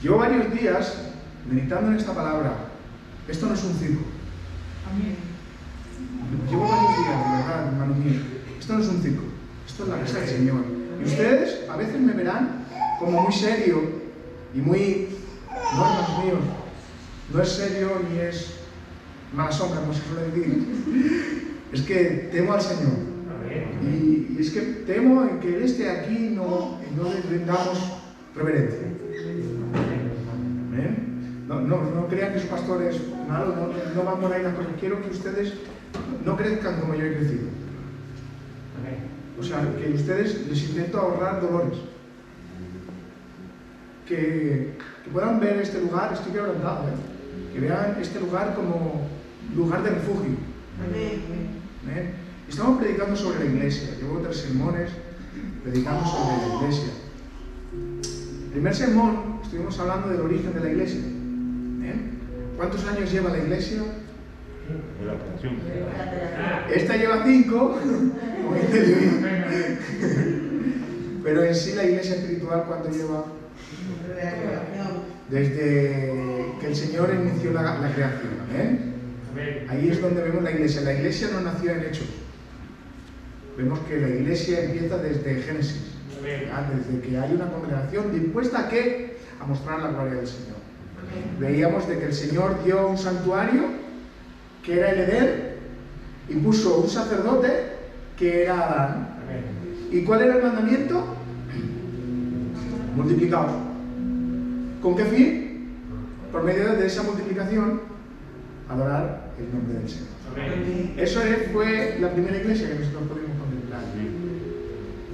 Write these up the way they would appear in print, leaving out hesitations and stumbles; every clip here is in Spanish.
Llevo varios días meditando en esta palabra. Esto no es un circo. Amén. Llevo varios días, de verdad, hermanos míos. Esto no es un circo. Esto es la casa del Señor. Y ustedes a veces me verán como muy serio y muy... No, hermanos míos, no es serio ni es mala sombra, como se suele decir. Es que temo al Señor. Y es que temo en que Él esté aquí y no le rendamos reverencia. No crean que su pastor es malo, no van por ahí las cosas. Quiero que ustedes no crezcan como yo he crecido. O sea, que ustedes les intento ahorrar dolores. Que puedan ver este lugar, estoy quebrantado, que vean este lugar como lugar de refugio. Estamos predicando sobre la iglesia. Llevo 3 sermones predicando sobre la iglesia. El primer sermón estuvimos hablando del origen de la iglesia. ¿Cuántos años lleva la iglesia? Esta lleva 5, como dice Luis. Pero en sí la iglesia espiritual, ¿cuánto lleva? Desde que el Señor inició la creación. Ahí es donde vemos la iglesia. La iglesia no nació en hechos. Vemos que la iglesia empieza desde Génesis. Desde que hay una congregación dispuesta a ¿qué? A mostrar la gloria del Señor. Veíamos de que el Señor dio un santuario, que era el Edén, y puso un sacerdote, que era Adán. ¿Y cuál era el mandamiento? Multiplicaos. ¿Con qué fin? Por medio de esa multiplicación, adorar el nombre del Señor. Eso fue la primera iglesia que nosotros pudimos contemplar.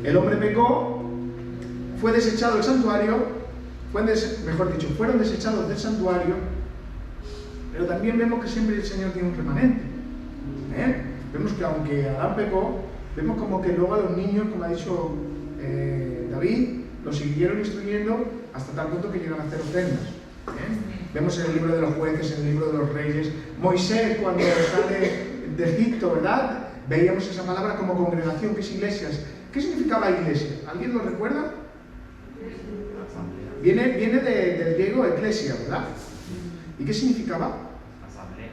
El hombre pecó, fue desechado el santuario, fueron desechados del santuario, pero también vemos que siempre el Señor tiene un remanente. Vemos que aunque Adán pecó, vemos como que luego a los niños, como ha dicho David, los siguieron instruyendo hasta tal punto que llegan a hacer ofrendas. Vemos en el libro de los jueces, en el libro de los reyes, Moisés cuando sale de Egipto, ¿verdad? Veíamos esa palabra como congregación, que es iglesias. ¿Qué significaba iglesia? ¿Alguien lo recuerda? Viene del griego eclesia, ¿verdad? ¿Y qué significaba? Asamblea.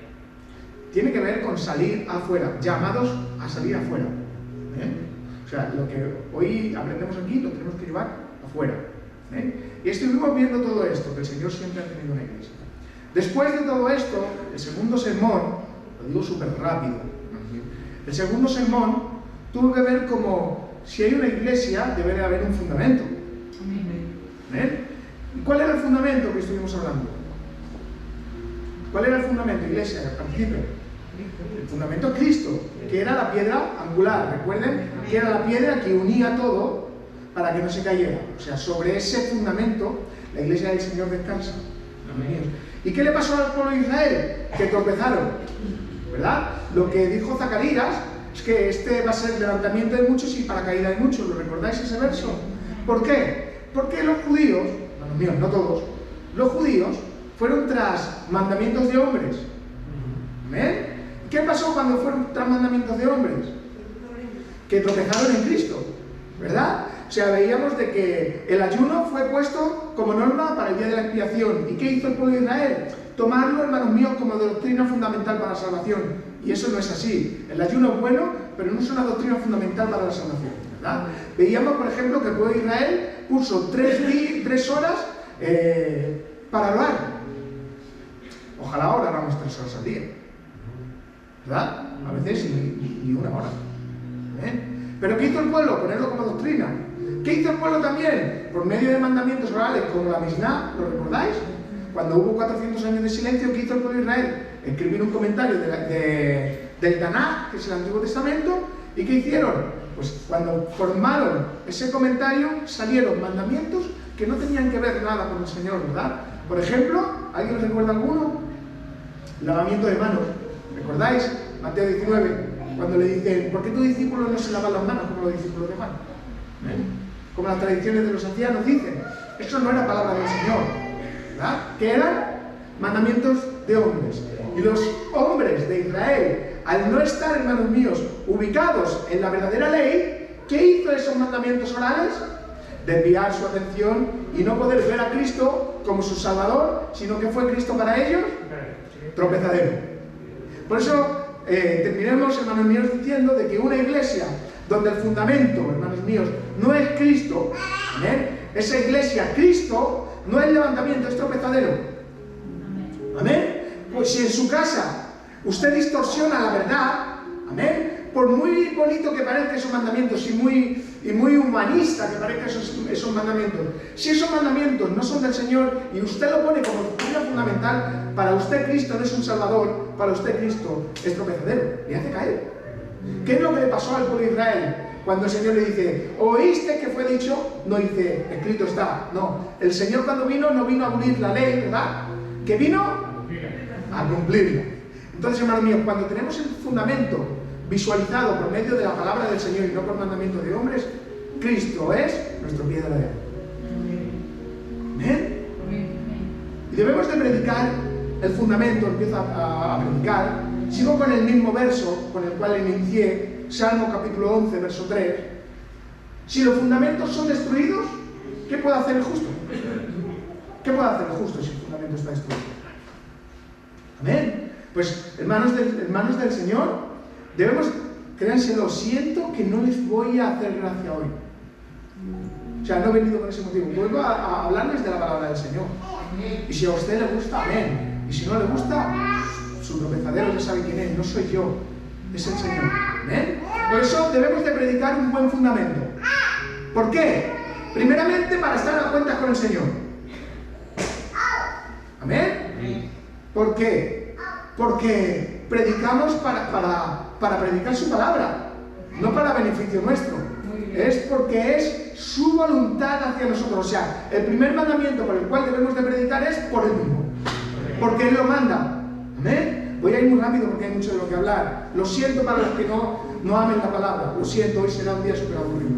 Tiene que ver con salir afuera, llamados a salir afuera. O sea, lo que hoy aprendemos aquí lo tenemos que llevar afuera. Y estuvimos viendo todo esto, que el Señor siempre ha tenido una iglesia. Después de todo esto, el segundo sermón, lo digo súper rápido, el segundo sermón tuvo que ver como si hay una iglesia debe de haber un fundamento. ¿Y cuál era el fundamento que estuvimos hablando? ¿Cuál era el fundamento, iglesia? Participe. El fundamento es Cristo, que era la piedra angular. Recuerden que era la piedra que unía todo para que no se cayera. O sea, sobre ese fundamento la iglesia del Señor descansa. ¿Y qué le pasó al pueblo de Israel? Que tropezaron, ¿verdad? Lo que dijo Zacarías es que este va a ser el levantamiento de muchos y para caída de muchos. ¿Lo recordáis ese verso? ¿Por qué? Porque los judíos, hermanos míos, no todos, los judíos fueron tras mandamientos de hombres. ¿Amén? ¿Qué pasó cuando fueron tras mandamientos de hombres? Que tropezaron en Cristo, ¿verdad? O sea, veíamos de que el ayuno fue puesto como norma para el día de la expiación. ¿Y qué hizo el pueblo de Israel? Tomarlo, hermanos míos, como doctrina fundamental para la salvación. Y eso no es así. El ayuno es bueno, pero no es una doctrina fundamental para la salvación, ¿verdad? Veíamos, por ejemplo, que el pueblo de Israel puso 3 horas para orar. Ojalá ahora oráramos 3 horas al día, ¿verdad? A veces ni 1 hora. ¿Pero qué hizo el pueblo? Ponerlo como doctrina. ¿Qué hizo el pueblo también? Por medio de mandamientos orales como la Misná, ¿lo recordáis? Cuando hubo 400 años de silencio, ¿qué hizo el pueblo de Israel? Escribir un comentario del Tanaj, que es el Antiguo Testamento, ¿y qué hicieron? Pues cuando formaron ese comentario, salieron mandamientos que no tenían que ver nada con el Señor, ¿verdad? Por ejemplo, ¿alguien recuerda alguno? Lavamiento de manos. ¿Recordáis? Mateo 19, cuando le dicen, ¿por qué tus discípulos no se lavan las manos como los discípulos de Juan? Como las tradiciones de los ancianos dicen. Eso no era palabra del Señor, ¿verdad? Que eran mandamientos de hombres. Y los hombres de Israel, al no estar, hermanos míos, ubicados en la verdadera ley, ¿qué hizo esos mandamientos orales? desviar su atención y no poder ver a Cristo como su Salvador, sino que fue Cristo para ellos tropezadero. Por eso terminemos, hermanos míos, diciendo de que una iglesia donde el fundamento, hermanos míos, no es Cristo, ¿amén? Esa iglesia, Cristo, no es levantamiento, es tropezadero. ¿Amén? Pues si en su casa usted distorsiona la verdad, ¿amén? Por muy bonito que parezca esos mandamientos y muy humanista que parezca esos mandamientos, si esos mandamientos no son del Señor y usted lo pone como doctrina fundamental, para usted Cristo no es un Salvador, para usted Cristo es tropezadero, le hace caer. ¿Qué es lo que le pasó al pueblo de Israel? Cuando el Señor le dice, ¿oíste que fue dicho? No dice, escrito está. No, el Señor cuando vino, no vino a abolir la ley, ¿verdad? Que vino a cumplirla. Entonces, hermanos míos, cuando tenemos el fundamento visualizado por medio de la palabra del Señor y no por mandamiento de hombres, Cristo es nuestro pie de la guerra. ¿Amén? Y debemos de predicar el fundamento, empiezo a predicar. Sigo con el mismo verso con el cual inicié, Salmo capítulo 11, verso 3. Si los fundamentos son destruidos, ¿qué puede hacer el justo? ¿Qué puede hacer el justo si el fundamento está destruido? Amén. Pues, hermanos del Señor, debemos, créanse, lo siento que no les voy a hacer gracia hoy. O sea, no he venido con ese motivo. Vuelvo a hablarles de la palabra del Señor. Y si a usted le gusta, amén. Y si no le gusta, su tropezadero ya sabe quién es, no soy yo, es el Señor. ¿Amén? Por eso debemos de predicar un buen fundamento. ¿Por qué? Primeramente para estar a cuentas con el Señor. ¿Amén? ¿Por qué? Porque predicamos para predicar su palabra, no para beneficio nuestro. Es porque es su voluntad hacia nosotros. O sea, el primer mandamiento por el cual debemos de predicar es por Él mismo, porque Él lo manda. ¿Amén? Voy a ir muy rápido porque hay mucho de lo que hablar. Lo siento para los que no amen la palabra. Lo siento, hoy será un día súper aburrido.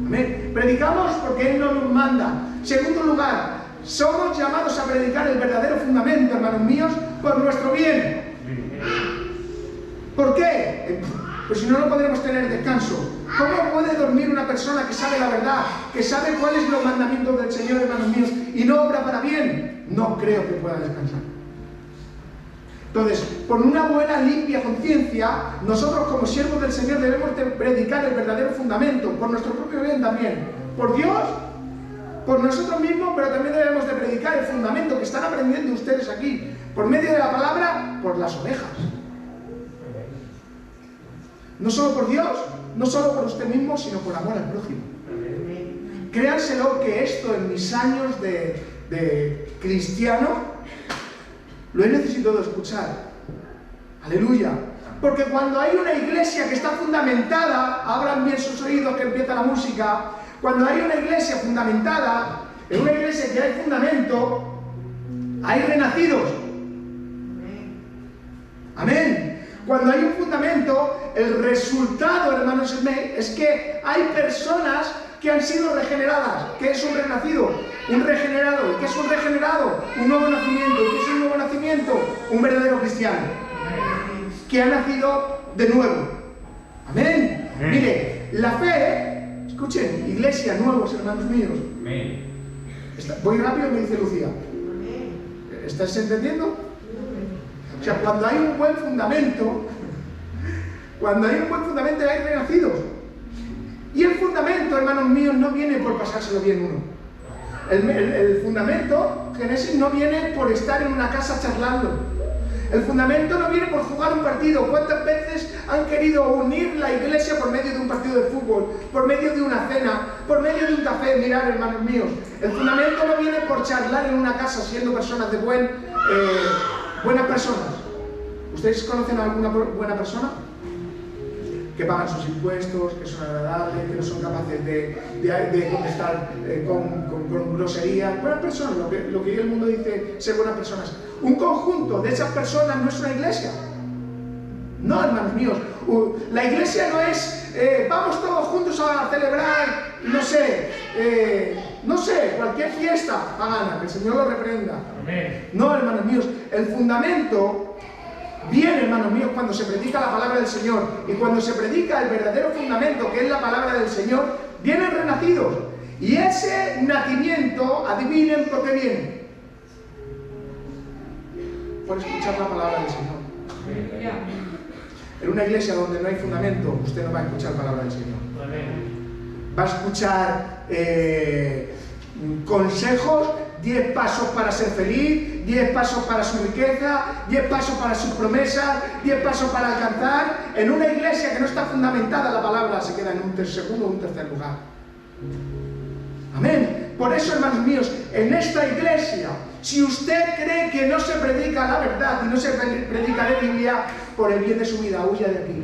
¿Amén? Predicamos porque Él no nos manda. Segundo lugar, somos llamados a predicar el verdadero fundamento, hermanos míos, por nuestro bien. ¿Por qué? Pues si no, no podremos tener descanso. ¿Cómo puede dormir una persona que sabe la verdad, que sabe cuáles son los mandamientos del Señor, hermanos míos, y no obra para bien? No creo que pueda descansar. Entonces, con una buena, limpia conciencia, nosotros como siervos del Señor debemos de predicar el verdadero fundamento, por nuestro propio bien también, por Dios, por nosotros mismos, pero también debemos de predicar el fundamento que están aprendiendo ustedes aquí, por medio de la palabra, por las ovejas. No solo por Dios, no solo por usted mismo, sino por amor al prójimo. Créanselo que esto en mis años de cristiano lo he necesitado escuchar. Aleluya. Porque cuando hay una iglesia que está fundamentada, abran bien sus oídos que empieza la música. Cuando hay una iglesia fundamentada, en una iglesia que hay fundamento, hay renacidos. Amén. Cuando hay un fundamento, el resultado, hermanos, es que hay personas que han sido regeneradas. ¿Qué es un renacido? Un regenerado. ¿Qué es un regenerado? Un nuevo nacimiento. ¿Qué es un nuevo nacimiento? Un verdadero cristiano que ha nacido de nuevo. Amén. Mire, la fe, escuchen, iglesia, nuevos hermanos míos. Voy rápido, me dice Lucía. ¿Estás entendiendo? O sea, cuando hay un buen fundamento, hay renacidos. Y el fundamento, hermanos míos, no viene por pasárselo bien uno. El fundamento, Génesis, no viene por estar en una casa charlando. El fundamento no viene por jugar un partido. ¿Cuántas veces han querido unir la iglesia por medio de un partido de fútbol, por medio de una cena, por medio de un café? Mirad, hermanos míos, el fundamento no viene por charlar en una casa siendo personas de buenas personas. ¿Ustedes conocen a alguna buena persona? Que pagan sus impuestos, que son agradables, que no son capaces de contestar con grosería. Buenas personas, lo que el mundo dice ser buenas personas. Un conjunto de esas personas no es una iglesia. No, hermanos míos. La iglesia no es vamos todos juntos a celebrar, no sé, cualquier fiesta pagana, que el Señor lo reprenda. Amén. No, hermanos míos, el fundamento viene, hermanos míos, cuando se predica la palabra del Señor. Y cuando se predica el verdadero fundamento, que es la palabra del Señor, vienen renacidos. Y ese nacimiento, adivinen por qué viene. Por escuchar la palabra del Señor. En una iglesia donde no hay fundamento, usted no va a escuchar la palabra del Señor. Va a escuchar consejos, 10 pasos para ser feliz, 10 pasos para su riqueza, 10 pasos para sus promesas, 10 pasos para alcanzar. En una iglesia que no está fundamentada la palabra, se queda en un segundo o un tercer lugar. Amén. Por eso, hermanos míos, en esta iglesia, si usted cree que no se predica la verdad y no se predica la Biblia, por el bien de su vida, huya de aquí.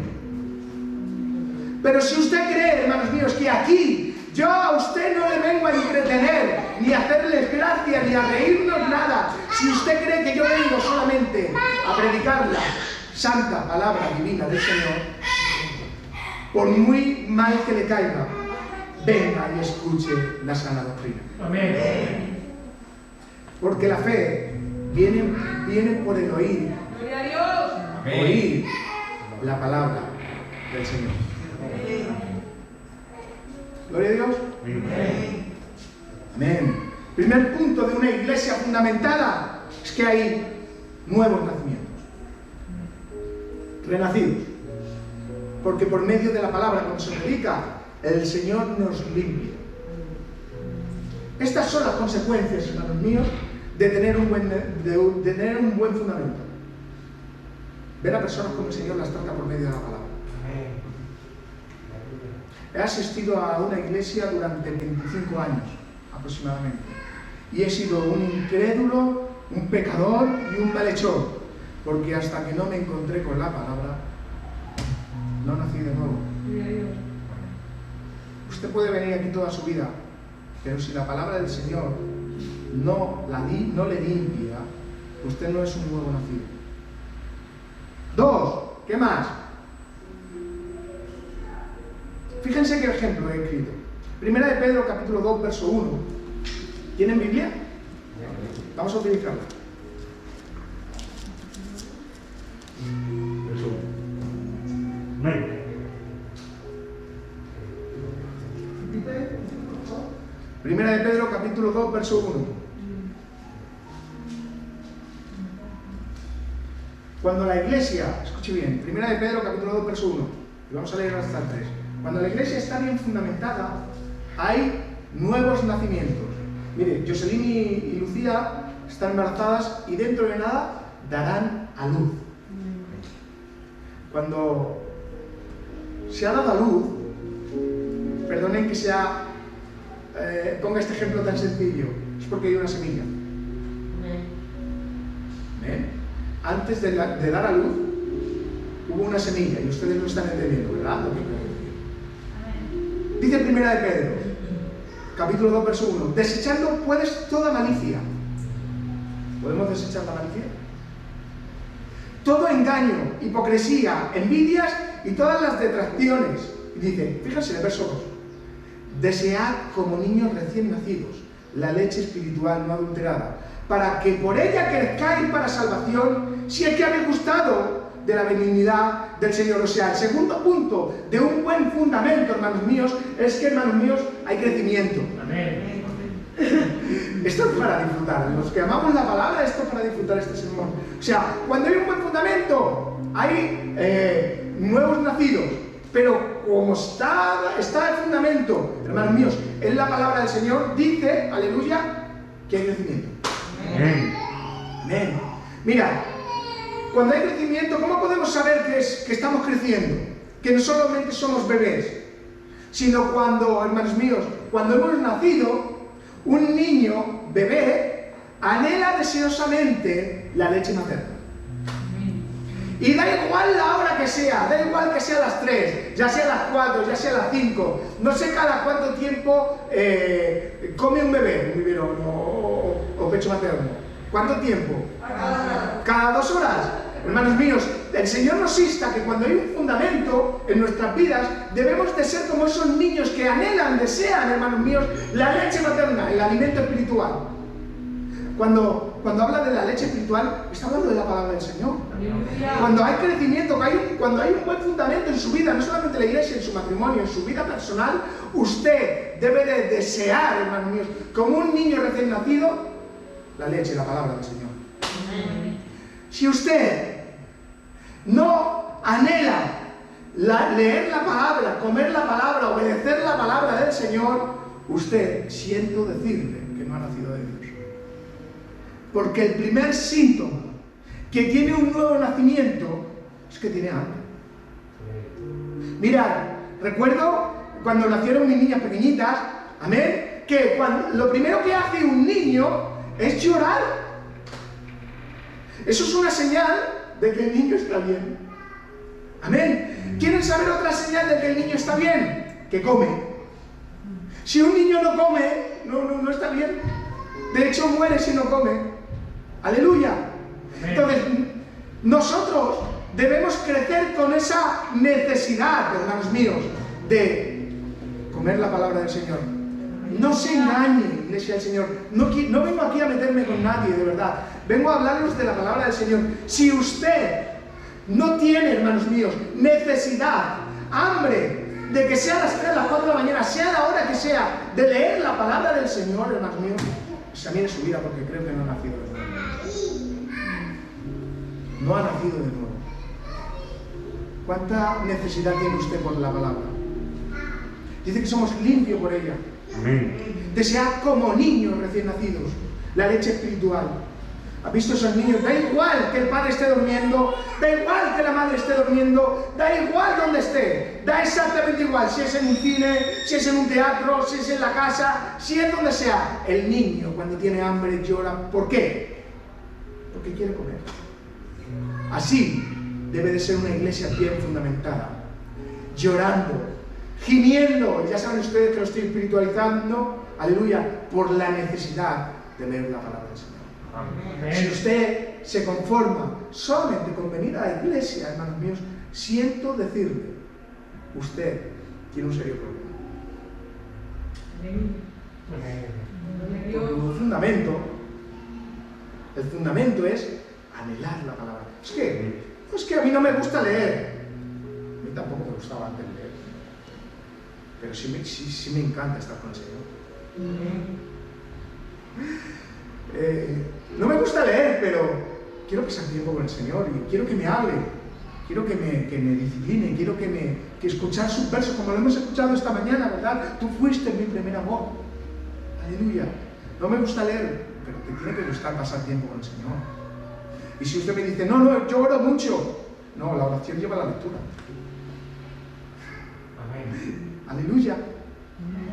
Pero si usted cree, hermanos míos, que aquí yo a usted no le vengo a entretener, ni a hacerles gracia, ni a reírnos nada, si usted cree que yo vengo solamente a predicar la santa palabra divina del Señor, por muy mal que le caiga, venga y escuche la sana doctrina. Amén. Porque la fe viene por el oír. Gloria a Dios. Oír la palabra del Señor. Gloria a Dios. Amén. Primer punto de una iglesia fundamentada es que hay nuevos nacimientos. Renacidos. Porque por medio de la palabra, cuando se predica, el Señor nos limpia. Estas son las consecuencias, hermanos míos, de tener un buen fundamento. Ver a personas como el Señor las trata por medio de la palabra. He asistido a una iglesia durante 25 años aproximadamente y he sido un incrédulo, un pecador y un malhechor, porque hasta que no me encontré con la palabra no nací de nuevo. Usted puede venir aquí toda su vida, pero si la palabra del Señor no le limpia, usted no es un nuevo nacido. 2. ¿Qué más? Fíjense qué ejemplo he escrito. Primera de Pedro, capítulo 2, verso 1. ¿Tienen Biblia? Vamos a utilizarla. Verso 1. Primera de Pedro, capítulo 2, verso 1. Cuando la iglesia, escuche bien, Primera de Pedro, capítulo 2, verso 1, y vamos a leer hasta el 3. Cuando la iglesia está bien fundamentada, hay nuevos nacimientos. Mire, Jocelyn y Lucía están embarazadas y dentro de nada darán a luz. Cuando se ha dado a luz, perdonen que ponga este ejemplo tan sencillo, es porque hay una semilla. ¿Ven? Antes de dar a luz, hubo una semilla y ustedes lo están entendiendo, ¿verdad? Dice Primera de Pedro, capítulo 2, verso 1, desechando puedes toda malicia. ¿Podemos desechar la malicia? Todo engaño, hipocresía, envidias y todas las detracciones. Y dice, fíjense en el verso 2, desead como niños recién nacidos la leche espiritual no adulterada, para que por ella crezcáis para salvación, si es que habéis gustado de la benignidad del Señor. O sea, el segundo punto de un buen fundamento, hermanos míos, es que, hermanos míos, hay crecimiento. Amén. Esto es para disfrutar. Los que amamos la palabra, esto es para disfrutar este sermón. O sea, cuando hay un buen fundamento, hay nuevos nacidos. Pero como está el fundamento, hermanos míos, en la palabra del Señor, dice, aleluya, que hay crecimiento. Amén. Amén. Mira, cuando hay crecimiento, ¿cómo podemos saber que estamos creciendo? Que no solamente somos bebés, sino cuando, hermanos míos, cuando hemos nacido, un niño, bebé, anhela deseosamente la leche materna. Y da igual la hora que sea, da igual que sea a las 3, ya sea a las 4, ya sea a las 5, no sé cada cuánto tiempo come un bebé, un biberón o pecho materno. ¿Cuánto tiempo? Cada 2 horas. Hermanos míos, el Señor nos insta que cuando hay un fundamento en nuestras vidas, debemos de ser como esos niños que anhelan, desean, hermanos míos, la leche materna, el alimento espiritual. Cuando habla de la leche espiritual, está hablando de la palabra del Señor. Cuando hay crecimiento, cuando hay un buen fundamento en su vida, no solamente en la iglesia, en su matrimonio, en su vida personal, usted debe de desear, hermanos míos, como un niño recién nacido, la leche, la palabra del Señor. Si usted no anhela leer la palabra, comer la palabra, obedecer la palabra del Señor, usted, siento decirle que no ha nacido de Dios. Porque el primer síntoma que tiene un nuevo nacimiento es que tiene hambre. Mirad, recuerdo cuando nacieron mis niñas pequeñitas, amén, que lo primero que hace un niño es llorar. Eso es una señal de que el niño está bien. Amén. ¿Quieren saber otra señal de que el niño está bien? Que come. Si un niño no come, no está bien. De hecho, muere si no come. Aleluya. Entonces, nosotros debemos crecer con esa necesidad, hermanos míos, de comer la palabra del Señor. No se engañe, iglesia del Señor. No vengo aquí a meterme con nadie, de verdad. Vengo a hablarles de la palabra del Señor. Si usted no tiene, hermanos míos, necesidad, hambre, de que sea a las 3, las 4 de la mañana, sea la hora que sea, de leer la palabra del Señor, hermanos míos, examine su vida, porque creo que no ha nacido de nuevo. No ha nacido de nuevo. ¿Cuánta necesidad tiene usted por la palabra? Dice que somos limpios por ella. Amén. Desead como niños recién nacidos la leche espiritual. ¿Has visto esos niños? Da igual que el padre esté durmiendo, da igual que la madre esté durmiendo, da igual donde esté, da exactamente igual, si es en un cine, si es en un teatro, si es en la casa, si es donde sea. El niño cuando tiene hambre llora. ¿Por qué? Porque quiere comer. Así debe de ser una iglesia bien fundamentada, llorando, gimiendo, ya saben ustedes que lo estoy espiritualizando, aleluya, por la necesidad de leer la palabra del Señor. Amén. Si usted se conforma solamente con venir a la iglesia, hermanos míos, siento decirle, usted tiene un serio problema. Porque el fundamento es anhelar la palabra. Es que a mí no me gusta leer. A mí tampoco me gustaba antes leer. Pero sí me encanta estar con el Señor. No me gusta leer, pero quiero pasar tiempo con el Señor y quiero que me hable, quiero que me discipline, quiero que escuchar sus versos como lo hemos escuchado esta mañana, ¿verdad? Tú fuiste mi primer amor. Aleluya. No me gusta leer, pero te tiene que gustar pasar tiempo con el Señor. Y si usted me dice, no, yo oro mucho. No, la oración lleva la lectura. Amén. Aleluya.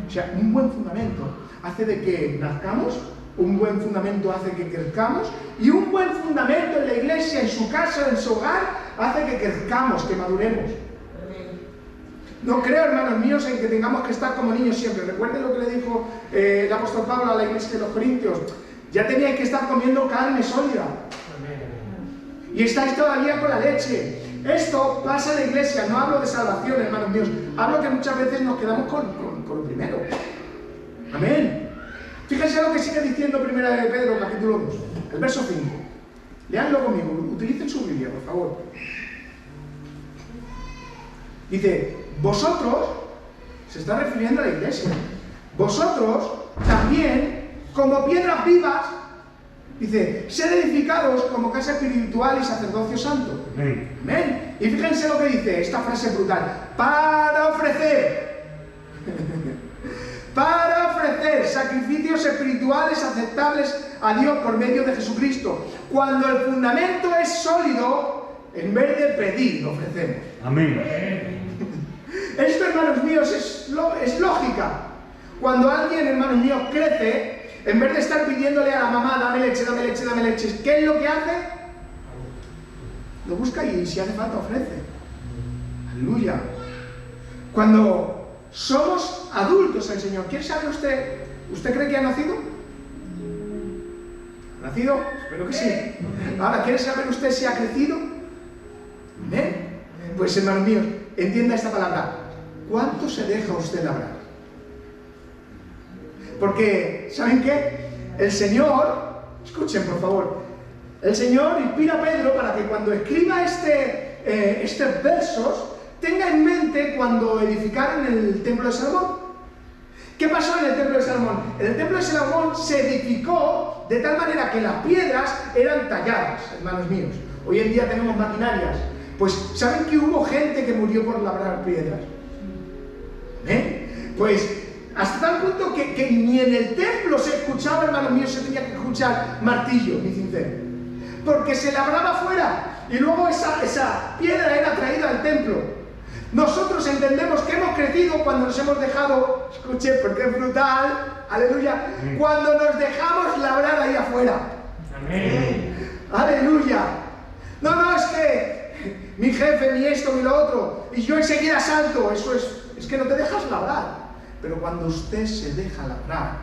O sea, un buen fundamento hace de que nazcamos, un buen fundamento hace que crezcamos, y un buen fundamento en la iglesia, en su casa, en su hogar, hace que crezcamos, que maduremos. No creo, hermanos míos, en que tengamos que estar como niños siempre. Recuerden lo que le dijo el apóstol Pablo a la iglesia de los Corintios. Ya teníais que estar comiendo carne sólida. Y estáis todavía con la leche. Esto pasa en la iglesia. No hablo de salvación, hermanos míos. Hablo que muchas veces nos quedamos con lo primero. Amén. Fíjense lo que sigue diciendo 1 de Pedro, capítulo 2, el verso 5. Leanlo conmigo. Utilicen su Biblia, por favor. Dice, vosotros, se está refiriendo a la iglesia, vosotros también, como piedras vivas, dice, sed edificados como casa espiritual y sacerdocio santo. Amén. Amén. Y fíjense lo que dice, esta frase brutal, para ofrecer sacrificios espirituales aceptables a Dios por medio de Jesucristo. Cuando el fundamento es sólido, en vez de pedir, ofrecemos. Amén. Esto, hermanos míos, es lógica. Cuando alguien, hermanos míos, crece, en vez de estar pidiéndole a la mamá, dame leche, dame leche, dame leche, ¿qué es lo que hace? Lo busca y si hace falta ofrece. Aleluya. Cuando somos adultos el Señor, ¿quiere saber usted? ¿Usted cree que ha nacido? ¿Ha nacido? Espero que sí. Ahora, ¿quiere saber usted si ha crecido? ¿Eh? Pues, hermanos míos, entienda esta palabra. ¿Cuánto se deja usted labrar? Porque, ¿saben qué? El Señor Escuchen, por favor. El Señor inspira a Pedro para que cuando escriba estos versos tenga en mente cuando edificaron el templo de Salomón. ¿Qué pasó en el templo de Salomón? En el templo de Salomón se edificó de tal manera que las piedras eran talladas, hermanos míos. Hoy en día tenemos maquinarias. Pues, ¿saben que hubo gente que murió por labrar piedras? Pues, hasta tal punto que ni en el templo se escuchaba, hermanos míos, se tenía que escuchar martillo ni cincel. Porque se labraba fuera y luego esa piedra era traída al templo. Nosotros entendemos que hemos crecido cuando nos hemos dejado, escuche, porque es brutal, aleluya, cuando nos dejamos labrar ahí afuera. Amén. Aleluya. No, es que mi jefe, mi esto, mi lo otro, y yo enseguida salto. Eso es que no te dejas labrar. Pero cuando usted se deja labrar,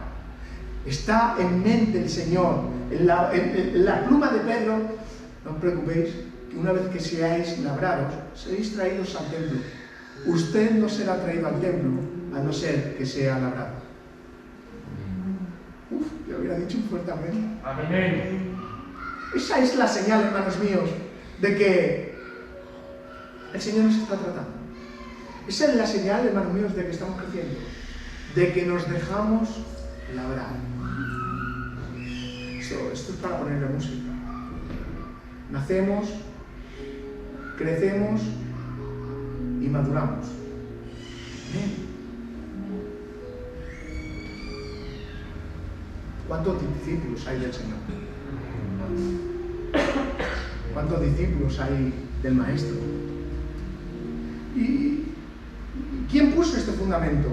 está en mente el Señor, en la pluma de Pedro. No os preocupéis, que una vez que seáis labrados, seréis traídos al templo. Usted no será traído al templo, a no ser que sea labrado. Yo hubiera dicho un fuerte amén. Amén. Esa es la señal, hermanos míos, de que el Señor nos está tratando. Esa es la señal, hermanos míos, de que estamos creciendo, de que nos dejamos labrar. Esto es para ponerle música. Nacemos, crecemos y maduramos. Amén. ¿Cuántos discípulos hay del Señor? ¿Cuántos discípulos hay del Maestro? ¿Y quién puso este fundamento?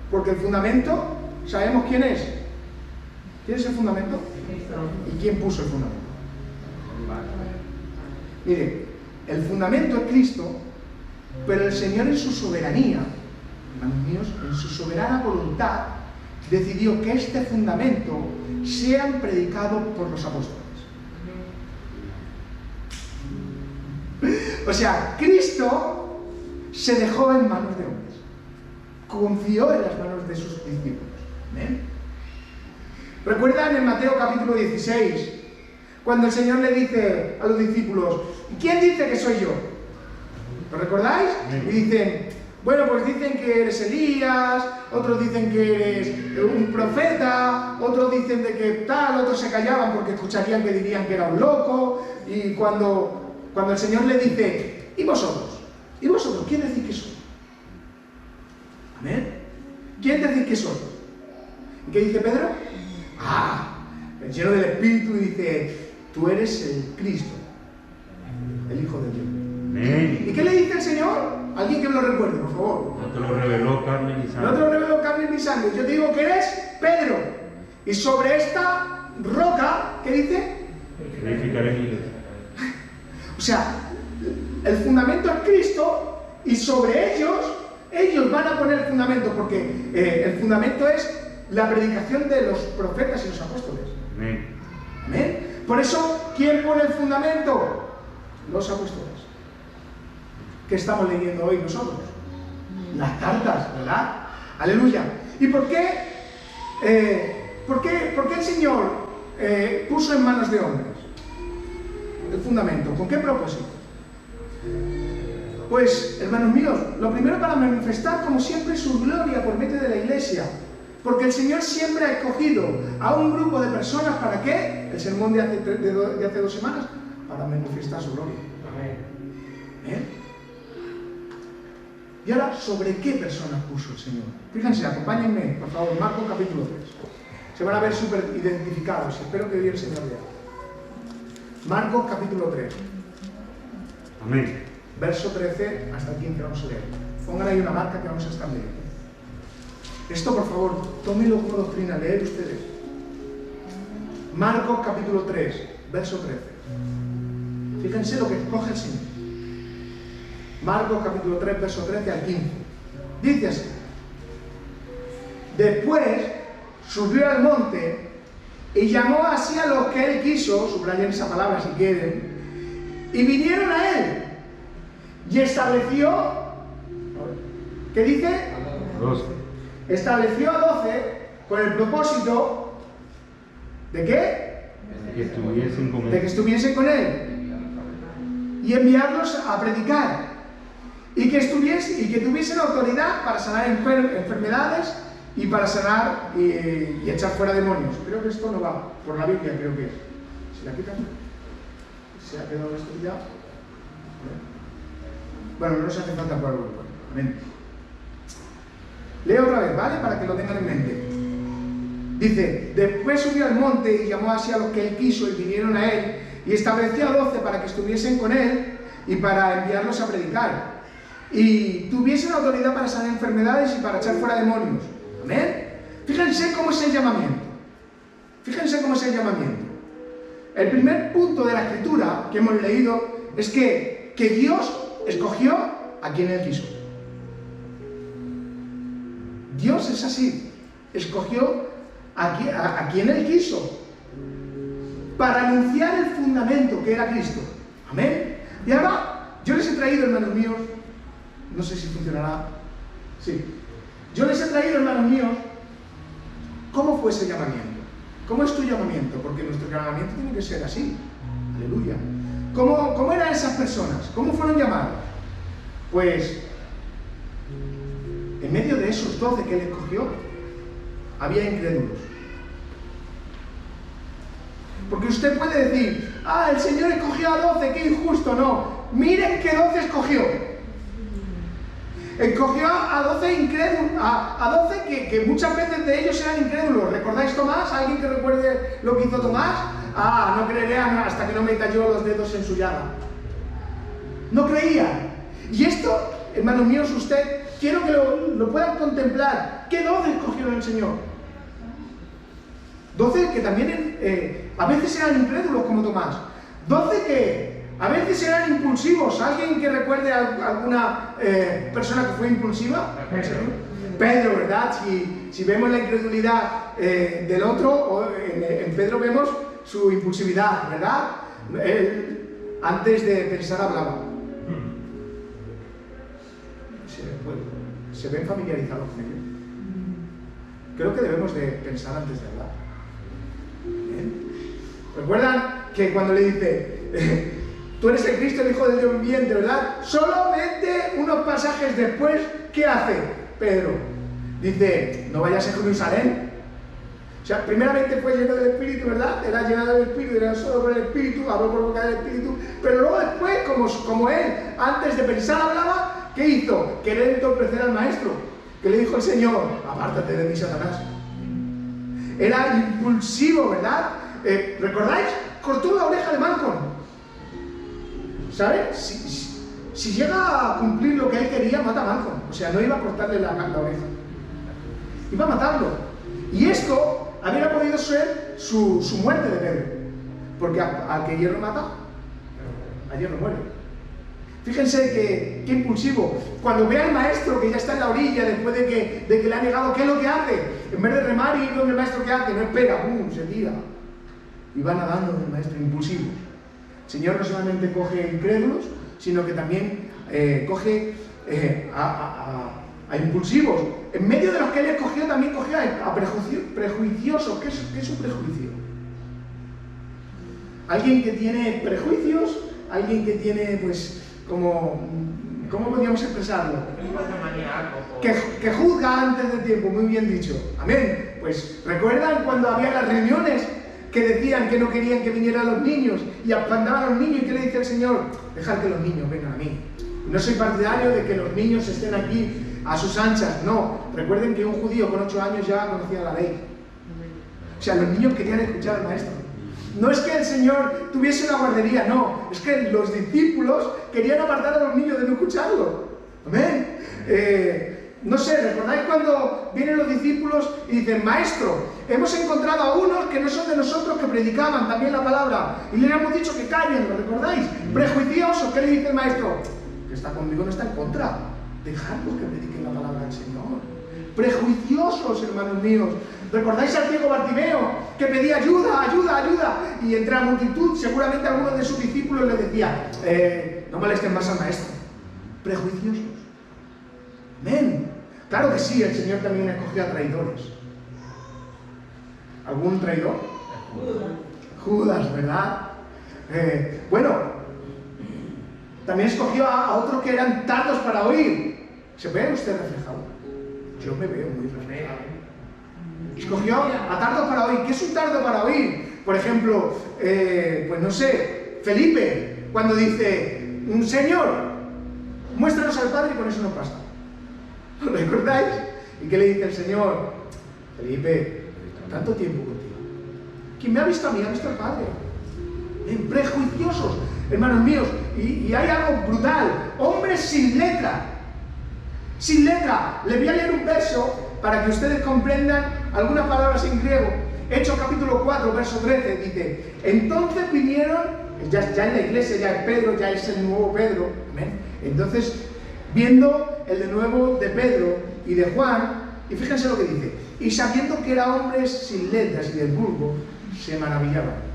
Porque el fundamento, ¿sabemos quién es? ¿Quién es el fundamento? ¿Y quién puso el fundamento? Mire, el fundamento es Cristo, pero el Señor en su soberanía, hermanos míos, en su soberana voluntad, decidió que este fundamento sea predicado por los apóstoles. O sea, Cristo se dejó en manos de hombres, confió en las manos de sus discípulos. ¿Ven? ¿Recuerdan en Mateo capítulo 16, cuando el Señor le dice a los discípulos, ¿quién dice que soy yo? ¿Lo recordáis? Y dicen, bueno, pues dicen que eres Elías, otros dicen que eres un profeta, otros dicen de que tal, otros se callaban porque escucharían que dirían que era un loco. Y cuando el Señor le dice, ¿y vosotros? ¿Y vosotros? ¿Quién decís que soy? ¿Amén? ¿Quién decís que soy? ¿Y qué dice Pedro? Lleno del Espíritu, y dice, tú eres el Cristo, el Hijo de Dios. Amén. ¿Y qué le dice el Señor? Alguien que me lo recuerde, por favor. No te lo reveló carne ni sangre. No te lo reveló carne ni sangre. Yo te digo que eres Pedro. Y sobre esta roca, ¿qué dice? Edificaré mi iglesia. O sea, el fundamento es Cristo, y sobre ellos van a poner el fundamento, porque el fundamento es la predicación de los profetas y los apóstoles. Amén. ¿Amén? Por eso, ¿quién pone el fundamento? Los apóstoles. ¿Qué estamos leyendo hoy nosotros? Las cartas, ¿verdad? Aleluya. ¿Y por qué el Señor puso en manos de hombres el fundamento? ¿Con qué propósito? Pues, hermanos míos, lo primero para manifestar, como siempre, su gloria por medio de la iglesia. Porque el Señor siempre ha escogido a un grupo de personas, ¿para qué? El sermón de hace 2 semanas, para manifestar su gloria. Amén. Y ahora, ¿sobre qué personas puso el Señor? Fíjense, acompáñenme, por favor, Marcos capítulo 3. Se van a ver súper identificados, espero que hoy el Señor vea. Marcos capítulo 3. Amén. Verso 13 hasta el 15 vamos a leer. Pongan ahí una marca que vamos a estar leyendo. Esto, por favor, tómenlo como doctrina, leer ustedes. Marcos capítulo 3, verso 13. Fíjense lo que escoge el Señor. Marcos capítulo 3, verso 13 al 15. Dice así: después subió al monte y llamó así a los que él quiso, subrayen esa palabra si quieren, y vinieron a él, y estableció, ¿qué dice? 12. Estableció a 12 con el propósito ¿De qué? Que estuviesen con De que él. estuviesen con Él. Y enviarlos a predicar. Y que tuviesen autoridad para sanar enfermedades y para sanar y echar fuera demonios. Creo que esto no va por la Biblia, creo que es. ¿Se la quitan? ¿Se ha quedado esto ya? Bueno, no nos hace falta por algo. Amén. Leo otra vez, ¿vale? Para que lo tengan en mente. Dice, después subió al monte y llamó así a los que él quiso y vinieron a él y estableció a 12 para que estuviesen con él y para enviarlos a predicar. Y tuviesen autoridad para sanar enfermedades y para echar fuera demonios. Amén. Fíjense cómo es el llamamiento. Fíjense cómo es el llamamiento. El primer punto de la escritura que hemos leído es que Dios escogió a quien Él quiso. Dios es así. Escogió a quien Él quiso para anunciar el fundamento que era Cristo. Amén. Y ahora yo les he traído, hermanos míos, no sé si funcionará. Sí. Yo les he traído, hermanos míos, cómo fue ese llamamiento. ¿Cómo es tu llamamiento? Porque nuestro llamamiento tiene que ser así. Aleluya. ¿Cómo eran esas personas? ¿Cómo fueron llamados? Pues, en medio de esos 12 que Él escogió, había incrédulos. Porque usted puede decir, el Señor escogió a 12, qué injusto. No, miren qué 12 escogió. Escogió a 12 incrédulos, a 12 que muchas veces de ellos eran incrédulos. ¿Recordáis Tomás? ¿Alguien que recuerde lo que hizo Tomás? No creeré hasta que no meta yo los dedos en su llaga. No creían. Y esto, hermanos míos, usted, quiero que lo puedan contemplar. ¿Qué 12 escogieron el Señor? 12 que también a veces eran incrédulos como Tomás. 12 que a veces eran impulsivos. ¿Alguien que recuerde a alguna persona que fue impulsiva? Pedro, ¿verdad? Si vemos la incredulidad del otro, en Pedro vemos su impulsividad, ¿verdad? Él, antes de pensar, hablaba. ¿Se ven familiarizados con ello? Creo que debemos de pensar antes de hablar. ¿Bien? ¿Recuerdan que cuando le dice, tú eres el Cristo, el Hijo del Dios viviente, ¿verdad? Solamente unos pasajes después, ¿qué hace Pedro? Dice, no vayas a Jerusalén. O sea, primeramente fue lleno del Espíritu, ¿verdad? Era llenado del Espíritu, era solo por el Espíritu, habló por boca del Espíritu. Pero luego después, como él, antes de pensar hablaba, ¿qué hizo? Querer entorpecer al Maestro. ¿Qué le dijo el Señor? Apártate de mí, Satanás. Era impulsivo, ¿verdad? ¿Recordáis? Cortó la oreja de Malcolm. ¿Sabes? Si llega a cumplir lo que él quería, mata a Malcolm. O sea, no iba a cortarle la oreja. Iba a matarlo. Y esto habría podido ser su muerte de Pedro. Porque al que hierro mata, a hierro muere. Fíjense qué impulsivo. Cuando ve al maestro que ya está en la orilla después de que le ha negado, ¿qué es lo que hace? En vez de remar y ir donde el maestro, ¿qué hace? No espera, se tira. Y va nadando del maestro, impulsivo. El Señor no solamente coge incrédulos, sino que también coge a impulsivos. En medio de los que Él escogió, también cogió a prejuiciosos. ¿Qué es un prejuicio? Alguien que tiene prejuicios, alguien que tiene, pues, ¿cómo podríamos expresarlo? Que juzga antes de tiempo, muy bien dicho. Amén. Pues, ¿recuerdan cuando había las reuniones que decían que no querían que vinieran los niños y espantaban a los niños? ¿Y qué le dice el Señor? Dejad que los niños vengan a mí. No soy partidario de que los niños estén aquí a sus anchas, no. Recuerden que un judío con 8 años ya conocía la ley. O sea, los niños querían escuchar al maestro. No es que el Señor tuviese una guardería, no. Es que los discípulos querían apartar a los niños de no escucharlo. Amén. No sé, ¿recordáis cuando vienen los discípulos y dicen, Maestro, hemos encontrado a unos que no son de nosotros que predicaban también la palabra y les hemos dicho que callen, ¿lo recordáis? Prejuiciosos, ¿qué le dice el Maestro? Que está conmigo, no está en contra. Dejadlos que prediquen la palabra del Señor. Prejuiciosos, hermanos míos. ¿Recordáis al ciego Bartimeo que pedía ayuda, ayuda, ayuda? Y entre la multitud, seguramente algunos de sus discípulos le decía, no molesten más al maestro. Prejuiciosos. Amén. Claro que sí, el Señor también escogió a traidores. ¿Algún traidor? Judas, ¿verdad? Bueno, también escogió a otros que eran tardos para oír. ¿Se ve usted reflejado? Yo me veo muy reflejado. Escogió a tardos para oír. ¿Qué es un tardo para oír? Por ejemplo, pues no sé, Felipe, cuando dice, Señor, muéstranos al Padre y con eso no basta. ¿Lo recordáis? ¿Y qué le dice el Señor? Felipe, tanto tiempo contigo. Quien me ha visto a mí, ha visto al Padre. Prejuiciosos, hermanos míos. Y hay algo brutal. Hombres sin letra. Sin letra. Les voy a leer un verso para que ustedes comprendan algunas palabras en griego. Hechos capítulo 4, verso 13, dice: entonces vinieron, ya en la iglesia, ya es Pedro, ya es el nuevo Pedro. ¿Amén? Entonces, viendo el de nuevo de Pedro y de Juan, y fíjense lo que dice: y sabiendo que eran hombres sin letras y del vulgo, se maravillaban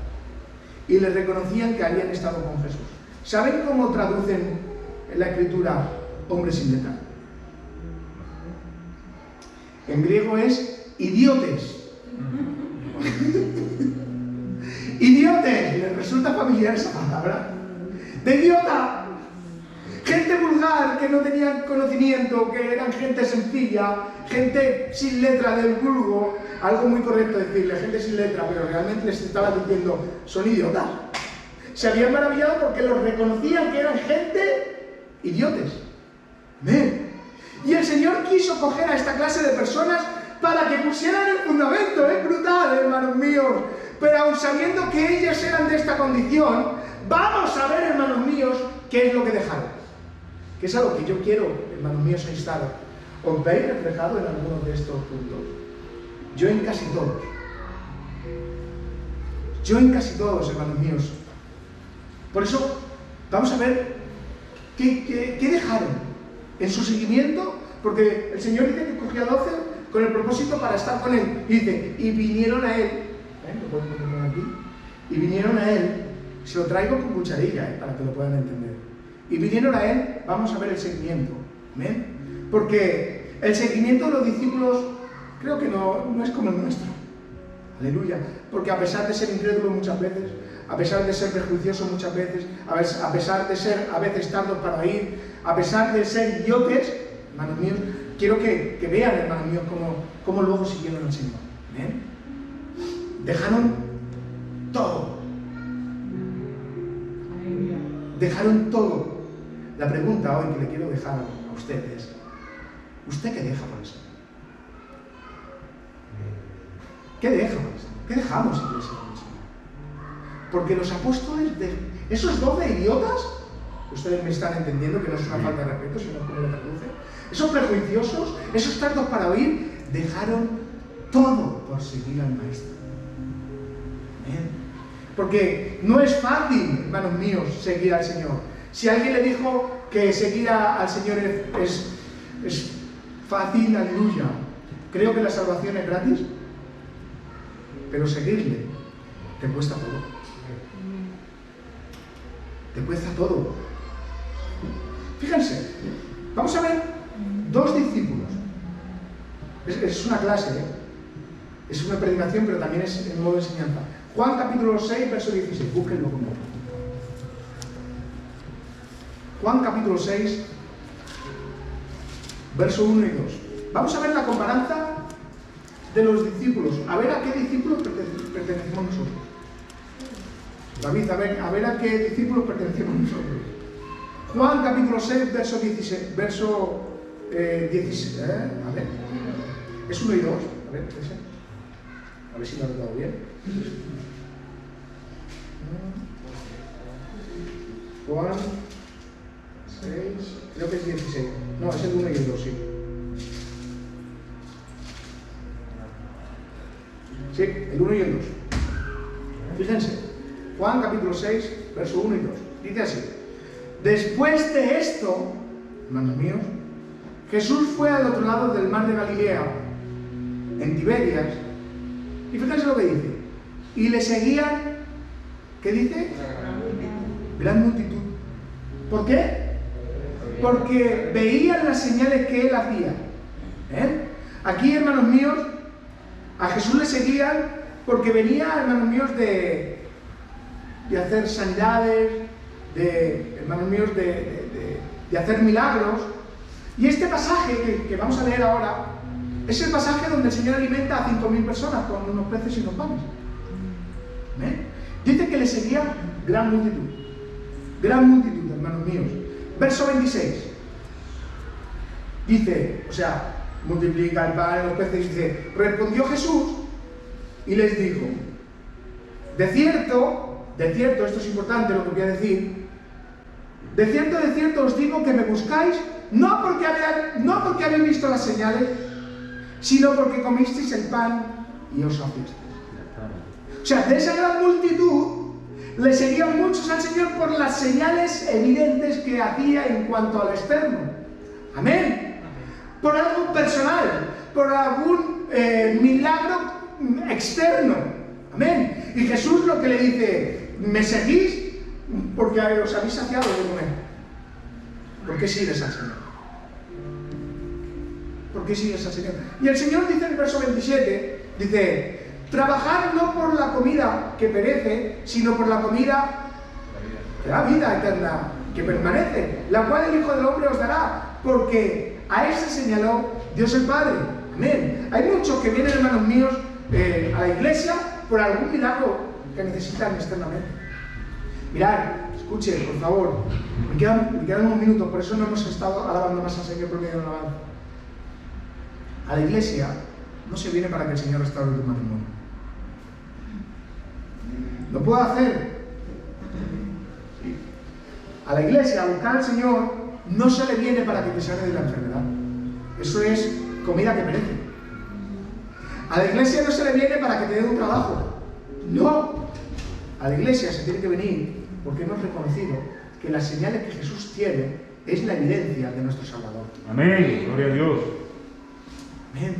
y les reconocían que habían estado con Jesús. ¿Saben cómo traducen en la escritura hombres sin letra? En griego es idiotes. Idiotes, ¿les resulta familiar esa palabra? De idiota. Gente vulgar, que no tenían conocimiento, que eran gente sencilla, gente sin letra del vulgo. Algo muy correcto decirle, gente sin letra, pero realmente les estaba diciendo, son idiotas. Se habían maravillado porque los reconocían que eran gente idiotes. ¿Ven? Y el Señor quiso coger a esta clase de personas para que pusieran el fundamento. Es brutal, hermanos míos. Pero aun sabiendo que ellos eran de esta condición, vamos a ver, hermanos míos, qué es lo que dejaron. Que es algo que yo quiero, hermanos míos, instar. ¿Os veis reflejado en algunos de estos puntos? Yo en casi todos. Yo en casi todos, hermanos míos. Por eso, vamos a ver qué dejaron en su seguimiento, porque el Señor dice que cogió a 12 con el propósito para estar con Él. Y dice, y vinieron a Él, lo pueden poner aquí, y vinieron a Él, se lo traigo con cucharilla, para que lo puedan entender. Y vinieron a Él, vamos a ver el seguimiento, ¿amén? Porque el seguimiento de los discípulos creo que no es como el nuestro, aleluya, porque a pesar de ser incrédulos muchas veces, a pesar de ser prejuiciosos muchas veces, a pesar de ser a veces tardos para oír, a pesar de ser idiotes, hermanos míos, quiero que vean, hermanos míos, cómo luego siguieron al Señor. ¿Ven? Dejaron todo. Dejaron todo. La pregunta hoy que le quiero dejar a ustedes: ¿usted qué deja por el Señor? ¿Qué deja por el Señor? ¿Qué dejamos, iglesia, por el Señor? Porque los apóstoles, esos 12 idiotas, ustedes me están entendiendo que no es una falta de respeto, sino como lo traduce, esos prejuiciosos, esos tardos para oír, dejaron todo por seguir al Maestro. ¿Amén? Porque no es fácil, hermanos míos, seguir al Señor. Si alguien le dijo que seguir al Señor es fácil, aleluya. Creo que la salvación es gratis, pero seguirle te cuesta todo. Te cuesta todo. Fíjense, vamos a ver dos discípulos. Es una clase, es una predicación, pero también es en modo de enseñanza. Juan capítulo 6, verso 16, búsquenlo conmigo. Juan capítulo 6, verso 1 y 2. Vamos a ver la comparanza de los discípulos, a ver a qué discípulos pertenecemos nosotros. David, a ver a qué discípulos pertenecemos nosotros. Juan capítulo 6, verso 16, a ver, es 1 y 2, a ver si lo he dado bien. Juan 6, creo que es 16, no, es el 1 y el 2, sí. Sí, el 1 y el 2. Fíjense, Juan capítulo 6, verso 1 y 2. Dice así: después de esto, hermanos míos, Jesús fue al otro lado del mar de Galilea, en Tiberias, y fíjense lo que dice: y le seguían, ¿qué dice? Gran multitud. ¿Por qué? Porque veían las señales que él hacía. Aquí, hermanos míos, a Jesús le seguían porque venía, hermanos míos, de hacer sanidades, hermanos míos, de hacer milagros. Y este pasaje que vamos a leer ahora es el pasaje donde el Señor alimenta a 5.000 personas con unos peces y unos panes. ¿Amén? Dice que le seguía gran multitud, hermanos míos. Verso 26. Dice, o sea, multiplica el pan, los peces, dice, respondió Jesús y les dijo, de cierto, esto es importante lo que voy a decir, de cierto os digo que me buscáis, no porque habéis visto las señales, sino porque comisteis el pan y os saciasteis. O sea, de esa gran multitud le seguían muchos al Señor por las señales evidentes que hacía en cuanto al externo. Amén. Por algo personal, por algún milagro externo. Amén. Y Jesús lo que le dice, ¿me seguís? Porque os habéis saciado de comer. ¿Por qué sigues al Señor? ¿Por qué sigues al Señor? Y el Señor dice en el verso 27, dice, trabajad no por la comida que perece, sino por la comida que da vida eterna, que permanece, la cual el Hijo del Hombre os dará, porque a ese señaló Dios el Padre. Amén. Hay muchos que vienen, hermanos míos, a la iglesia por algún milagro que necesitan externamente. Mirad, escuche, por favor, me quedan unos minutos, por eso no hemos estado alabando más al Señor por medio de la alabanza. A la iglesia no se viene para que el Señor restaure tu matrimonio. Lo puedo hacer. A la iglesia, a buscar al Señor, no se le viene para que te sane de la enfermedad. Eso es comida que merece. A la iglesia no se le viene para que te dé un trabajo. No. A la iglesia se tiene que venir porque hemos reconocido que las señales que Jesús tiene es la evidencia de nuestro Salvador. Amén. Gloria a Dios. Amén.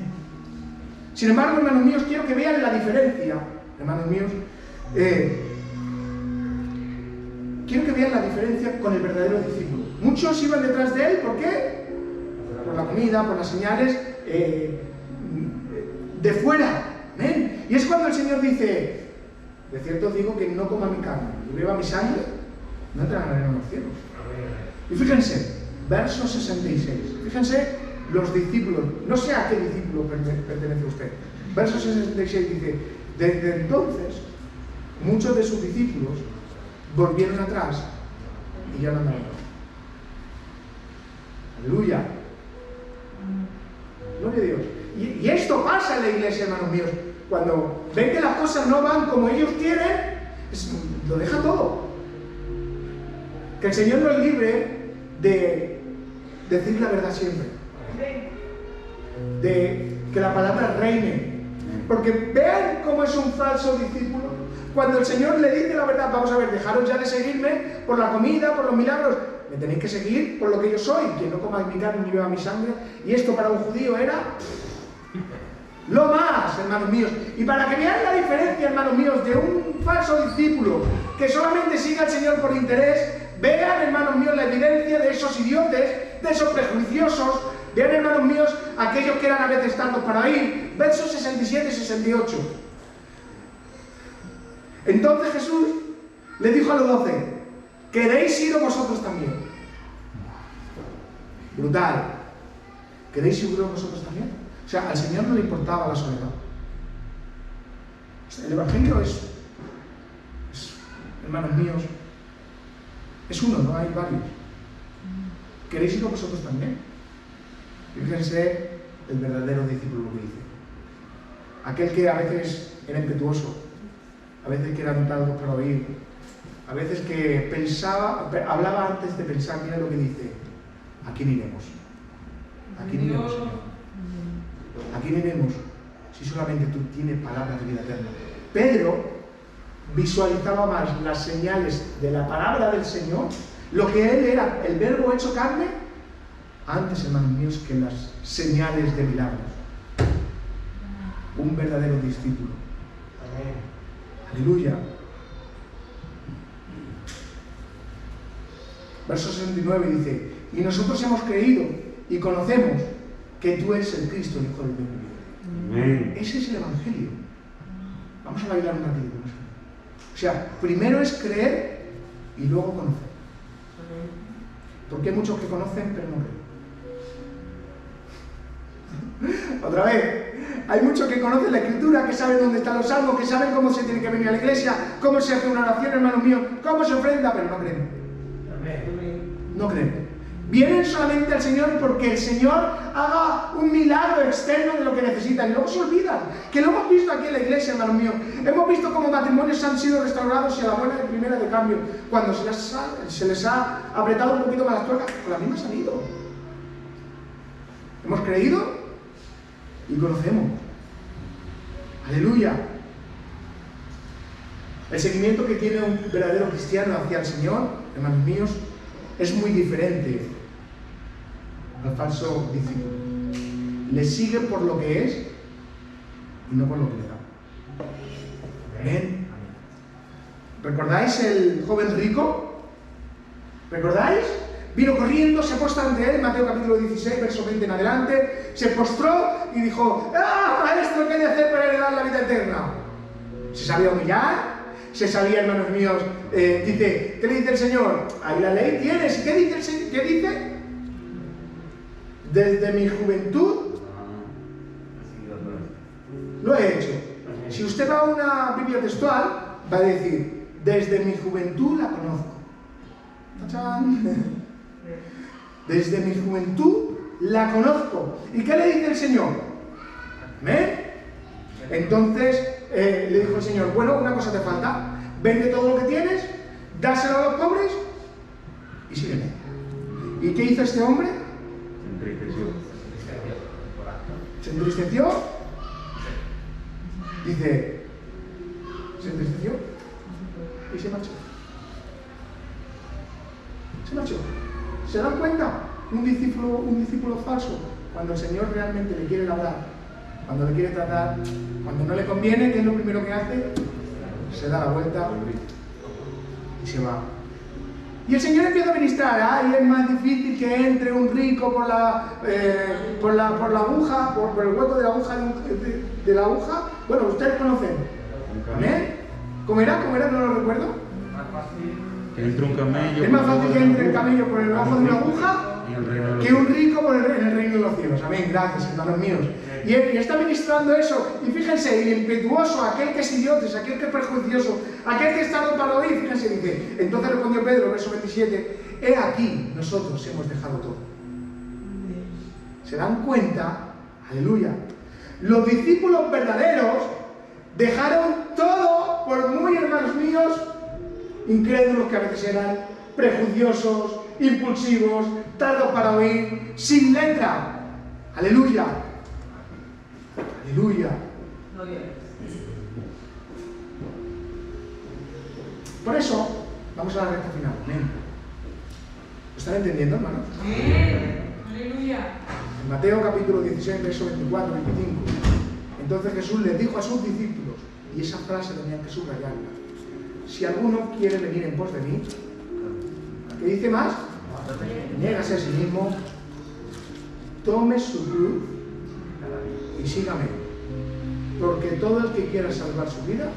Sin embargo, hermanos míos, quiero que vean la diferencia, hermanos míos, quiero que vean la diferencia con el verdadero discípulo. Muchos iban detrás de él, ¿por qué? Por la comida, por las señales de fuera. ¿Amén? Y es cuando el Señor dice, de cierto os digo que no coma mi carne y beba mi sangre, no entrarán en los cielos. Y fíjense, verso 66, fíjense los discípulos, no sé a qué discípulo pertenece usted. Verso 66 dice, desde entonces muchos de sus discípulos volvieron atrás y ya no andaban. Aleluya. Gloria a Dios. Y esto pasa en la iglesia, hermanos míos. Cuando ven que las cosas no van como ellos quieren, lo deja todo. Que el Señor nos libre de decir la verdad siempre. De que la palabra reine. Porque vean cómo es un falso discípulo. Cuando el Señor le dice la verdad, vamos a ver, dejaros ya de seguirme por la comida, por los milagros. Me tenéis que seguir por lo que yo soy, que no coma mi carne ni beba mi sangre. Y esto para un judío era lo más, hermanos míos. Y para que vean la diferencia, hermanos míos, de un falso discípulo que solamente sigue al Señor por interés, vean, hermanos míos, la evidencia de esos idiotes, de esos prejuiciosos. Vean, hermanos míos, aquellos que eran a veces tantos para oír. Versos 67 y 68. Entonces Jesús le dijo a los 12, ¿queréis iros vosotros también? Brutal. ¿Queréis iros vosotros también? O sea, al Señor no le importaba la soledad. El Evangelio es hermanos míos, es uno, no hay varios. ¿Queréis iros vosotros también? Fíjense el verdadero discípulo lo que dice. Aquel que a veces era impetuoso, a veces que era tentado para oír, a veces que hablaba antes de pensar. Mira lo que dice: ¿a quién iremos? ¿A quién iremos, Señor? ¿A quién iremos si solamente tú tienes palabras de vida eterna? Pedro visualizaba más las señales de la palabra del Señor, lo que él era, el verbo hecho carne, antes, hermanos míos, que las señales de milagros. Un verdadero discípulo. Aleluya. Verso 69 dice: y nosotros hemos creído y conocemos que tú eres el Cristo, el Hijo del Dios viviente. Ese es el Evangelio. Vamos a bailar un ratito. O sea, primero es creer y luego conocer. Porque hay muchos que conocen pero no creen. Otra vez, hay muchos que conocen la Escritura, que saben dónde están los salmos, que saben cómo se tiene que venir a la iglesia, cómo se hace una oración, hermanos míos, cómo se ofrenda, pero no creen. No creen. Vienen solamente al Señor porque el Señor haga un milagro externo de lo que necesitan y luego se olvidan. Que lo hemos visto aquí en la iglesia, hermanos míos. Hemos visto cómo matrimonios han sido restaurados y a la buena de primera de cambio. Cuando se les ha apretado un poquito más las tuercas, con la misma han salido. Hemos creído y conocemos. Aleluya. El seguimiento que tiene un verdadero cristiano hacia el Señor, hermanos míos, es muy diferente al falso discípulo. Le sigue por lo que es y no por lo que le da. Amén. ¿Recordáis el joven rico? ¿Recordáis? Vino corriendo, se postró ante él, Mateo capítulo 16, verso 20 en adelante, se postró y dijo: ¡Ah, maestro, qué he de hacer para heredar la vida eterna! Se sabía humillar, se sabía, hermanos míos, dice, ¿qué le dice el Señor? Ahí la ley tienes. ¿Y qué dice el Señor? ¿Qué dice? Desde mi juventud lo he hecho. Si usted va a una Biblia textual, va a decir, desde mi juventud la conozco. ¡Tachán! Desde mi juventud la conozco. ¿Y qué le dice el Señor? ¿Amén? Entonces le dijo el Señor, bueno, una cosa te falta, vende todo lo que tienes, dáselo a los pobres y sígueme. ¿Y qué hizo este hombre? Se entristeció. Dice, se entristeció y se marchó. Se marchó. ¿Se dan cuenta? Un discípulo falso, cuando el Señor realmente le quiere hablar, cuando le quiere tratar, cuando no le conviene, ¿qué es lo primero que hace? Se da la vuelta y se va. Y el Señor empieza a ministrar. ¡Ay, es más difícil que entre un rico por la aguja, por el hueco de la aguja de la aguja! Bueno, ustedes conocen. ¿Amén? ¿Cómo era? No lo recuerdo. Que entre un camello. Es más fácil que entre el camello por el ojo de una aguja que un rico en el reino de los cielos. Amén, gracias, hermanos míos. Y está ministrando eso. Y fíjense, el impetuoso, aquel que es idiota, aquel que es prejuicioso, aquel que está para oír, fíjense, dice. Entonces respondió Pedro, verso 27, he aquí, nosotros hemos dejado todo. ¿Se dan cuenta? Aleluya. Los discípulos verdaderos dejaron todo, por muy, hermanos míos, incrédulos que a veces eran, prejuiciosos, impulsivos, tardos para oír, sin letra. Aleluya. Aleluya. Por eso, vamos a la recta final. Amén. ¿Lo están entendiendo, hermanos? Aleluya. En Mateo capítulo 16, verso 24, 25. Entonces Jesús les dijo a sus discípulos, y esa frase tenían que subrayarla: si alguno quiere venir en pos de mí, ¿qué dice más? Niégase a sí mismo, tome su cruz y sígame. Porque todo el que quiera salvar su vida,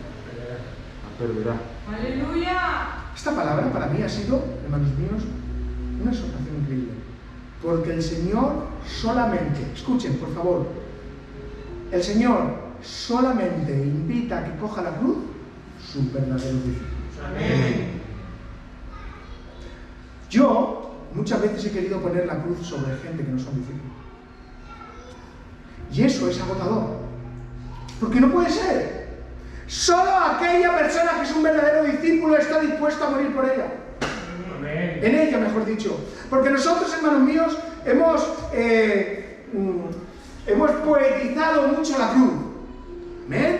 perderá. Aleluya. Esta palabra para mí ha sido, hermanos míos, una exhortación increíble. Porque el Señor solamente, escuchen por favor, el Señor solamente invita a que coja la cruz sus verdaderos discípulos. Amén. Yo muchas veces he querido poner la cruz sobre gente que no son discípulos. Y eso es agotador. Porque no puede ser. Solo aquella persona que es un verdadero discípulo está dispuesto a morir por ella. Amén. En ella, mejor dicho. Porque nosotros, hermanos míos, hemos poetizado mucho la cruz. ¿Amén?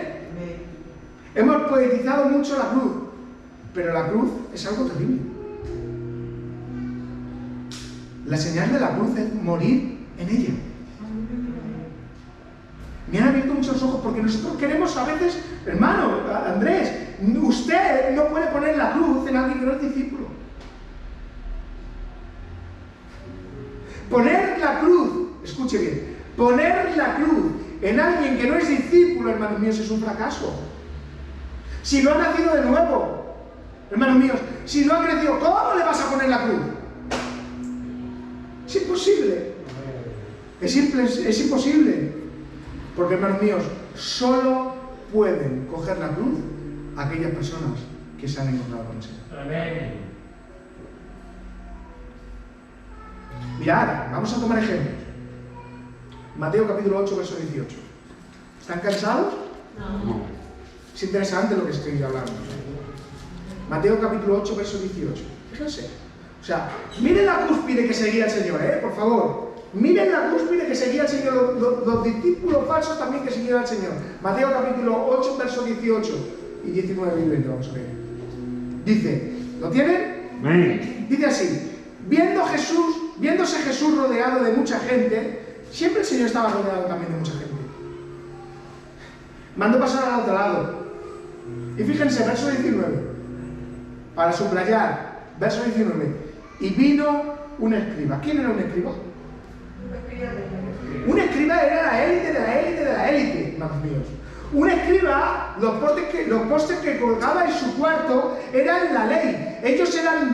Hemos poetizado mucho la cruz. Pero la cruz es algo terrible. La señal de la cruz es morir en ella. Me han abierto muchos ojos porque nosotros queremos a veces, hermano, Andrés, usted no puede poner la cruz en alguien que no es discípulo. Poner la cruz, escuche bien, poner la cruz en alguien que no es discípulo, hermanos míos, es un fracaso. Si no ha nacido de nuevo, hermanos míos, si no ha crecido, ¿cómo le vas a poner la cruz? Es imposible. Es imposible. Porque, hermanos míos, solo pueden coger la cruz aquellas personas que se han encontrado con el Señor. Amén. Mirad, vamos a tomar ejemplos. Mateo capítulo 8, verso 18. ¿Están cansados? No. Es interesante lo que estoy hablando. Mateo capítulo 8, verso 18. Fíjense. O sea, miren la cúspide que seguía el Señor, por favor. Miren la cúspide que seguía el Señor, los discípulos falsos también que seguían al Señor. Mateo capítulo 8, verso 18 y 19 y 20, vamos a ver. Dice, ¿lo tienen? Amén. Dice así, viéndose Jesús rodeado de mucha gente, siempre el Señor estaba rodeado también de mucha gente. Mandó pasar al otro lado. Y fíjense, verso 19, para subrayar, verso 19, y vino un escriba. ¿Quién era un escriba? Un escriba era la élite de la élite de la élite, hermanos míos. Un escriba, los postes que colgaba en su cuarto eran la ley. Ellos eran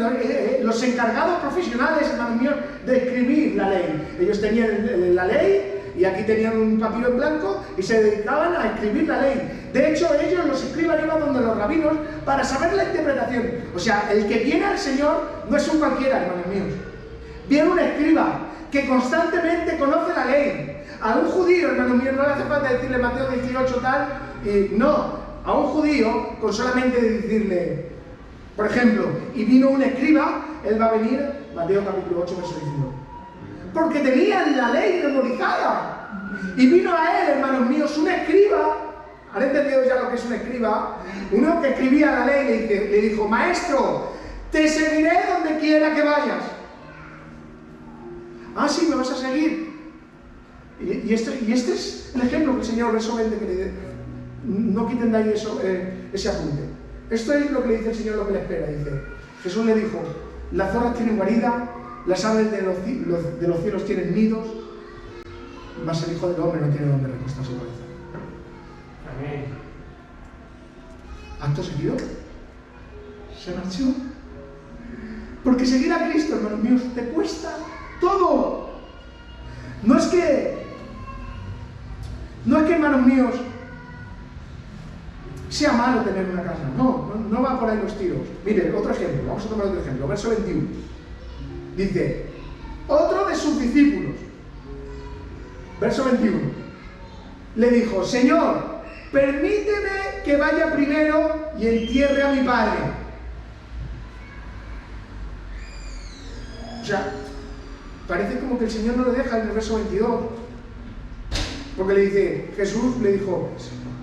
los encargados profesionales, hermanos míos, de escribir la ley. Ellos tenían la ley y aquí tenían un papiro en blanco y se dedicaban a escribir la ley. De hecho, ellos, los escribas, iban donde los rabinos para saber la interpretación. O sea, el que viene al Señor no es un cualquiera, hermanos míos. Viene un escriba que constantemente conoce la ley. A un judío, hermano mío, no le hace falta decirle Mateo 18 tal, no, a un judío con solamente decirle, por ejemplo, y vino un escriba, él va a venir, Mateo capítulo 8, verso 19, porque tenían la ley memorizada, y vino a él, hermanos míos, un escriba, ¿han entendido ya lo que es un escriba? Uno que escribía la ley le dijo, maestro, te seguiré donde quiera que vayas. Ah, sí, me vas a seguir. Y este es el ejemplo que el Señor, verso 20, que le no quiten de ahí ese apunte. Esto es lo que le dice el Señor, lo que le espera. Dice, Jesús le dijo, las zorras tienen guarida, las aves de los cielos tienen nidos, mas el Hijo del Hombre no tiene donde recostar su cabeza. Amén. Acto seguido, se marchó. Porque seguir a Cristo, hermanos míos, te cuesta todo. No es que, hermanos míos, sea malo tener una casa. No va por ahí los tiros. Mire, otro ejemplo, vamos a tomar otro ejemplo, verso 21. Dice, otro de sus discípulos, verso 21, le dijo, Señor, permíteme que vaya primero y entierre a mi padre. O sea, parece como que el Señor no lo deja en el verso 22. Porque le dice, Jesús le dijo,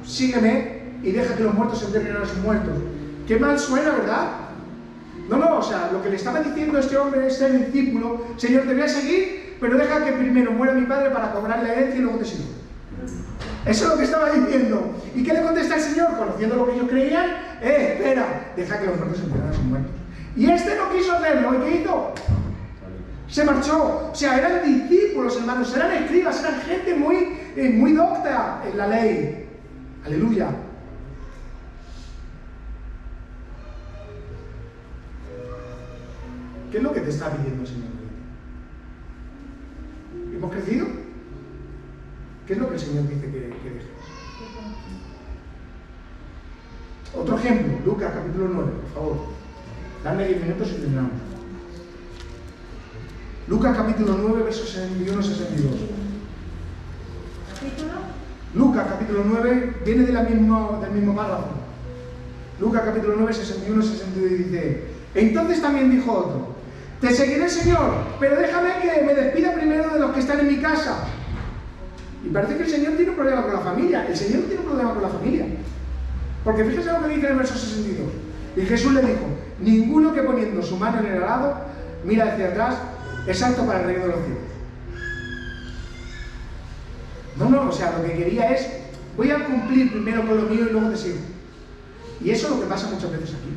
sígueme y deja que los muertos se entierren a sus muertos. Qué mal suena, ¿verdad? No, o sea, lo que le estaba diciendo este hombre, este discípulo, Señor, te voy a seguir, pero deja que primero muera mi padre para cobrar la herencia y luego te sigo. Eso es lo que estaba diciendo. ¿Y qué le contesta el Señor? Conociendo lo que ellos creían, espera, deja que los muertos se entierren a sus muertos. Y este no quiso hacerlo, ¿y qué hizo? Se marchó. O sea, eran discípulos, hermanos, eran escribas, eran gente muy docta en la ley. Aleluya. ¿Qué es lo que te está pidiendo el Señor? ¿Hemos crecido? ¿Qué es lo que el Señor dice que dejes? Otro ejemplo, Lucas capítulo 9, por favor. Dame 10 minutos y terminamos. Lucas capítulo 9, versos 61 y 62. ¿Capítulo? Lucas capítulo 9 viene del mismo párrafo. Lucas capítulo 9, 61 y 62 dice, entonces también dijo otro, te seguiré, Señor, pero déjame que me despida primero de los que están en mi casa. Y parece que el Señor tiene un problema con la familia. El Señor no tiene un problema con la familia. Porque fíjese lo que dice en el verso 62. Y Jesús le dijo, ninguno que poniendo su mano en el arado mira hacia atrás es apto para el reino de los cielos. No, o sea, lo que quería es, voy a cumplir primero con lo mío y luego te sigo. Y eso es lo que pasa muchas veces aquí.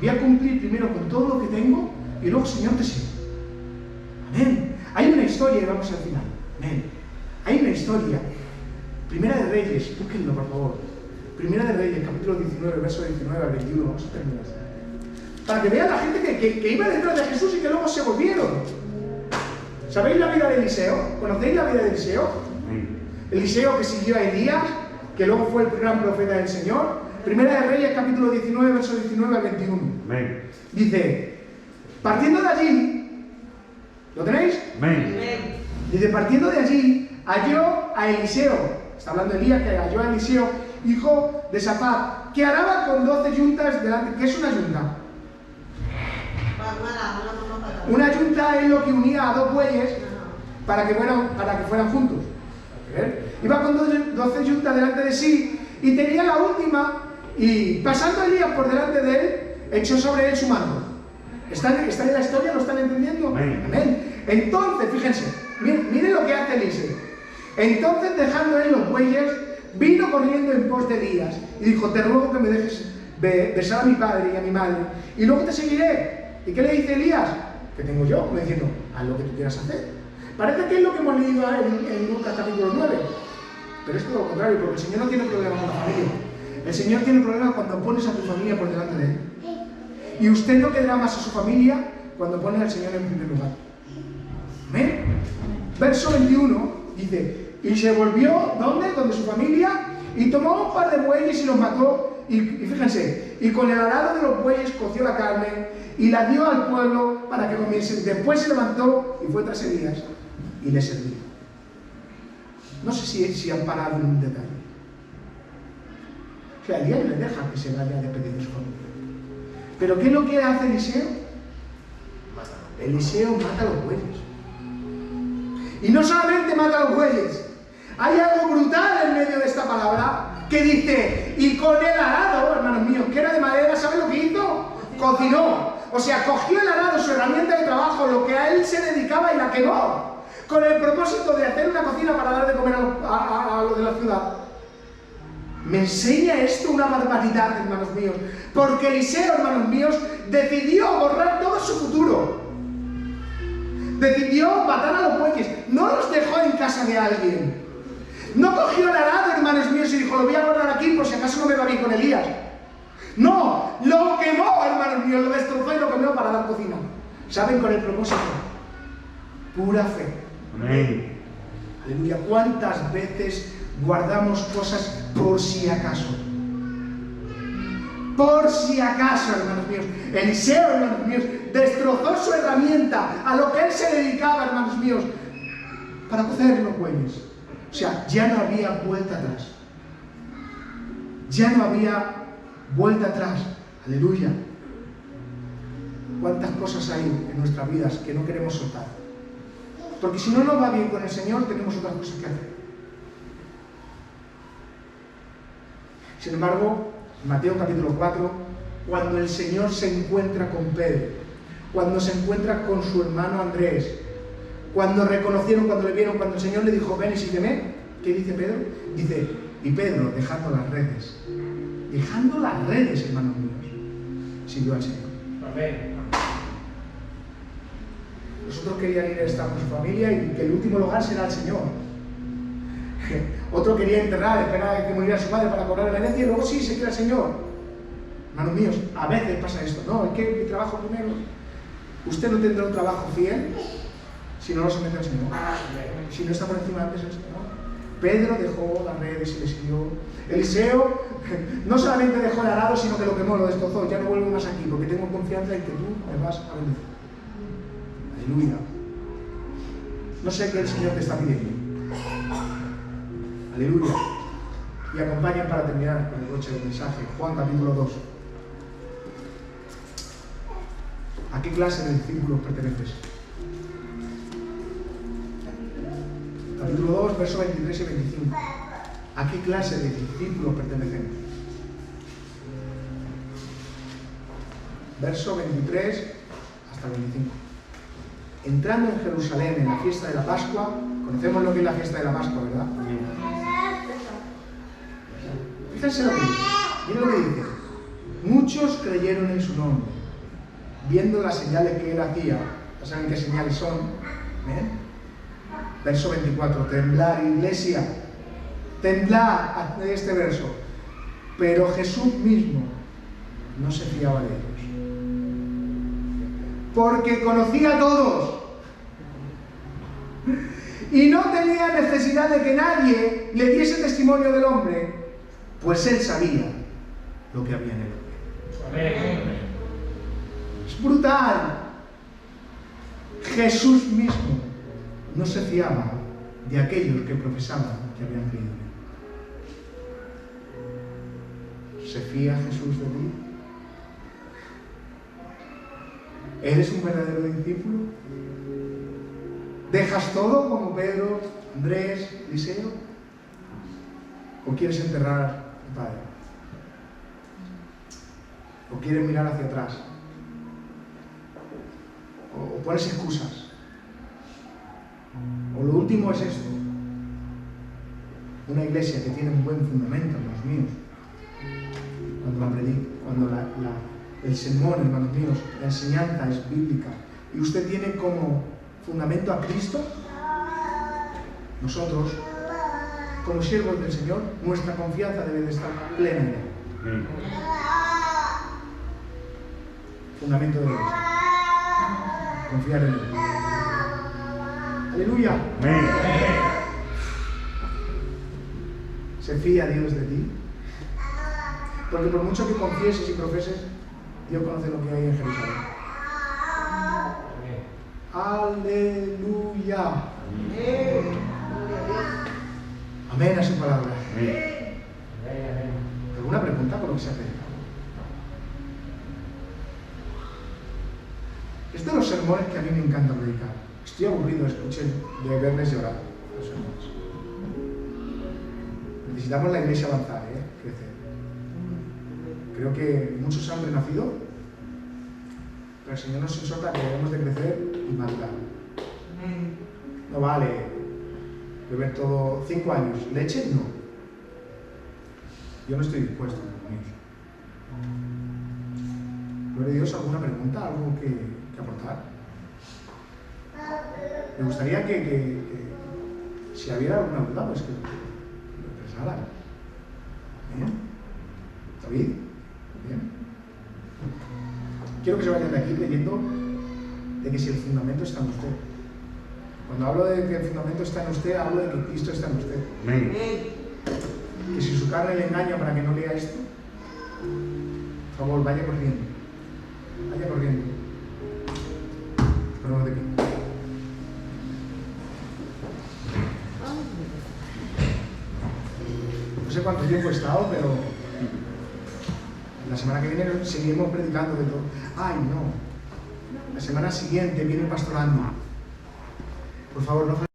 Voy a cumplir primero con todo lo que tengo y luego, Señor, te sigo. Amén. Hay una historia y vamos al final. Amén. Hay una historia. Primera de Reyes, búsquenlo por favor. Primera de Reyes, capítulo 19, verso 19 al 21. Vamos a terminar. Para que vean la gente que iba detrás de Jesús y que luego se volvieron. ¿Sabéis la vida de Eliseo? ¿Conocéis la vida de Eliseo? Eliseo que siguió a Elías, que luego fue el gran profeta del Señor. Primera de Reyes, capítulo 19, verso 19 al 21. Amén. Dice, partiendo de allí, ¿lo tenéis? Amén. Dice, partiendo de allí, halló a Eliseo, está hablando Elías, que halló a Eliseo, hijo de Safat, que araba con 12 yuntas delante. ¿Qué es una yunta? Una yunta es lo que unía a dos bueyes para que fueran juntos. Iba con 12 yuntas delante de sí y tenía la última, y pasando Elías por delante de él, echó sobre él su mano. ¿Está en la historia? ¿Lo están entendiendo? Amén. Amén. Entonces, fíjense, miren lo que hace Eliseo. Entonces, dejando él los bueyes, vino corriendo en pos de Elías y dijo, te ruego que me dejes besar a mi padre y a mi madre, y luego te seguiré. ¿Y qué le dice Elías? ¿Qué tengo yo? Como diciendo, haz lo que tú quieras hacer. Parece que es lo que hemos leído en Lucas capítulo 9. Pero es todo lo contrario, porque el Señor no tiene problemas con la familia. El Señor tiene problemas cuando pones a tu familia por delante de Él. Y usted no quedará más a su familia cuando pone al Señor en primer lugar. ¿Amén? Verso 21 dice, y se volvió, ¿dónde? Donde su familia, y tomó un par de bueyes y los mató, y fíjense, y con el arado de los bueyes coció la carne, y la dio al pueblo para que comiesen. Después se levantó y fue tras Elías, y le servía. No sé si han parado en un detalle. O sea, Elías le deja que se vaya a despedir de su familia. ¿Pero qué es lo que hace Eliseo? Eliseo mata a los bueyes. Y no solamente mata a los bueyes, hay algo brutal en medio de esta palabra que dice, y con el arado, hermanos míos, que era de madera, ¿sabe lo que hizo? Cocinó. O sea, cogió el arado, su herramienta de trabajo, lo que a él se dedicaba, y la quemó, con el propósito de hacer una cocina para dar de comer a los de la ciudad. Me enseña esto una barbaridad, hermanos míos, porque Eliseo, hermanos míos, decidió borrar todo su futuro. Decidió matar a los bueyes, no los dejó en casa de alguien. No cogió el arado, hermanos míos, y dijo, lo voy a guardar aquí por si acaso no me va bien con Elías. No, lo quemó, hermanos míos, lo destrozó y lo quemó para dar cocina. ¿Saben? Con el propósito. Pura fe. Amén. Aleluya. ¿Cuántas veces guardamos cosas por si acaso? Por si acaso, hermanos míos. Eliseo, hermanos míos, destrozó su herramienta, a lo que él se dedicaba, hermanos míos, para cocer los bueyes. O sea, ya no había vuelta atrás. Ya no había vuelta atrás. Aleluya. ¿Cuántas cosas hay en nuestras vidas que no queremos soltar? Porque si no nos va bien con el Señor, tenemos otras cosas que hacer. Sin embargo, en Mateo capítulo 4, cuando el Señor se encuentra con Pedro, cuando se encuentra con su hermano Andrés, cuando reconocieron, cuando le vieron, cuando el Señor le dijo, ven y sígueme, ¿qué dice Pedro? Dice, y Pedro, dejando las redes, hermanos míos, siguió al Señor. Amén. Nosotros queríamos ir a estar con su familia y que el último lugar será el Señor. Otro quería enterrar, esperar a que muriera su madre para cobrar la herencia y luego sí, seguir al Señor. Hermanos míos, a veces pasa esto. No, es que mi trabajo primero. Usted no tendrá un trabajo fiel si no lo somete al Señor. Si no está por encima antes del Señor. Pedro dejó las redes y le siguió. Eliseo no solamente dejó el arado, sino que lo quemó, lo destrozó. Ya no vuelvo más aquí porque tengo confianza en que tú me vas a bendecir. Aleluya. No sé qué el Señor te está pidiendo. Aleluya. Y acompañen para terminar con el broche del mensaje. Juan capítulo 2. ¿A qué clase de discípulos perteneces? Capítulo 2, versos 23 y 25. ¿A qué clase de discípulos pertenecemos? Verso 23 hasta 25. Entrando en Jerusalén en la fiesta de la Pascua, conocemos lo que es la fiesta de la Pascua, ¿verdad? Fíjense lo que dice. Miren lo que dice. Muchos creyeron en su nombre, viendo las señales que él hacía. Ya saben qué señales son. ¿Ven? Verso 24. Temblad, iglesia. Temblad, este verso. Pero Jesús mismo no se fiaba de ellos. Porque conocía a todos. Y no tenía necesidad de que nadie le diese testimonio del hombre, pues él sabía lo que había en el hombre. Es brutal. Jesús mismo no se fiaba de aquellos que profesaban que habían creído en él. ¿Se fía Jesús de ti? ¿Eres un verdadero discípulo? ¿Dejas todo como Pedro, Andrés, Eliseo? ¿O quieres enterrar a tu padre? ¿O quieres mirar hacia atrás? ¿O pones excusas? ¿O lo último es esto? Una iglesia que tiene un buen fundamento, hermanos míos. Cuando el sermón, hermanos míos, la enseñanza es bíblica y usted tiene como fundamento a Cristo, nosotros, como siervos del Señor, nuestra confianza debe de estar plena en Él. Fundamento de la iglesia. Confiar en Él. Aleluya. ¿Se fía Dios de ti? Porque por mucho que confieses y profeses, Dios conoce lo que hay en Jerusalén. Aleluya. Amén a su palabra. ¿Alguna pregunta por lo que se ha predicado? Es de los sermones que a mí me encanta predicar. Estoy aburrido de verles llorar los sermones. Necesitamos la iglesia avanzar, crecer. Creo que muchos han renacido, pero el Señor nos exhorta que debemos de crecer y madurar. No vale beber todo 5 años. ¿Leche? No. Yo no estoy dispuesto, amigos. Gloria a Dios, ¿alguna pregunta? ¿Algo que aportar? Me gustaría que si hubiera alguna duda, pues que lo expresaran. ¿Bien? ¿David? Bien. Quiero que se vayan de aquí creyendo de que si el fundamento está en usted. Cuando hablo de que el fundamento está en usted, hablo de que Cristo está en usted. Amén. Que si su carne le engaña para que no lea esto, por favor, vaya corriendo. Vaya corriendo. Pero no de aquí. No sé cuánto tiempo he estado, pero la semana que viene seguiremos predicando de todo. ¡Ay, no! La semana siguiente viene pastorando. Por favor, no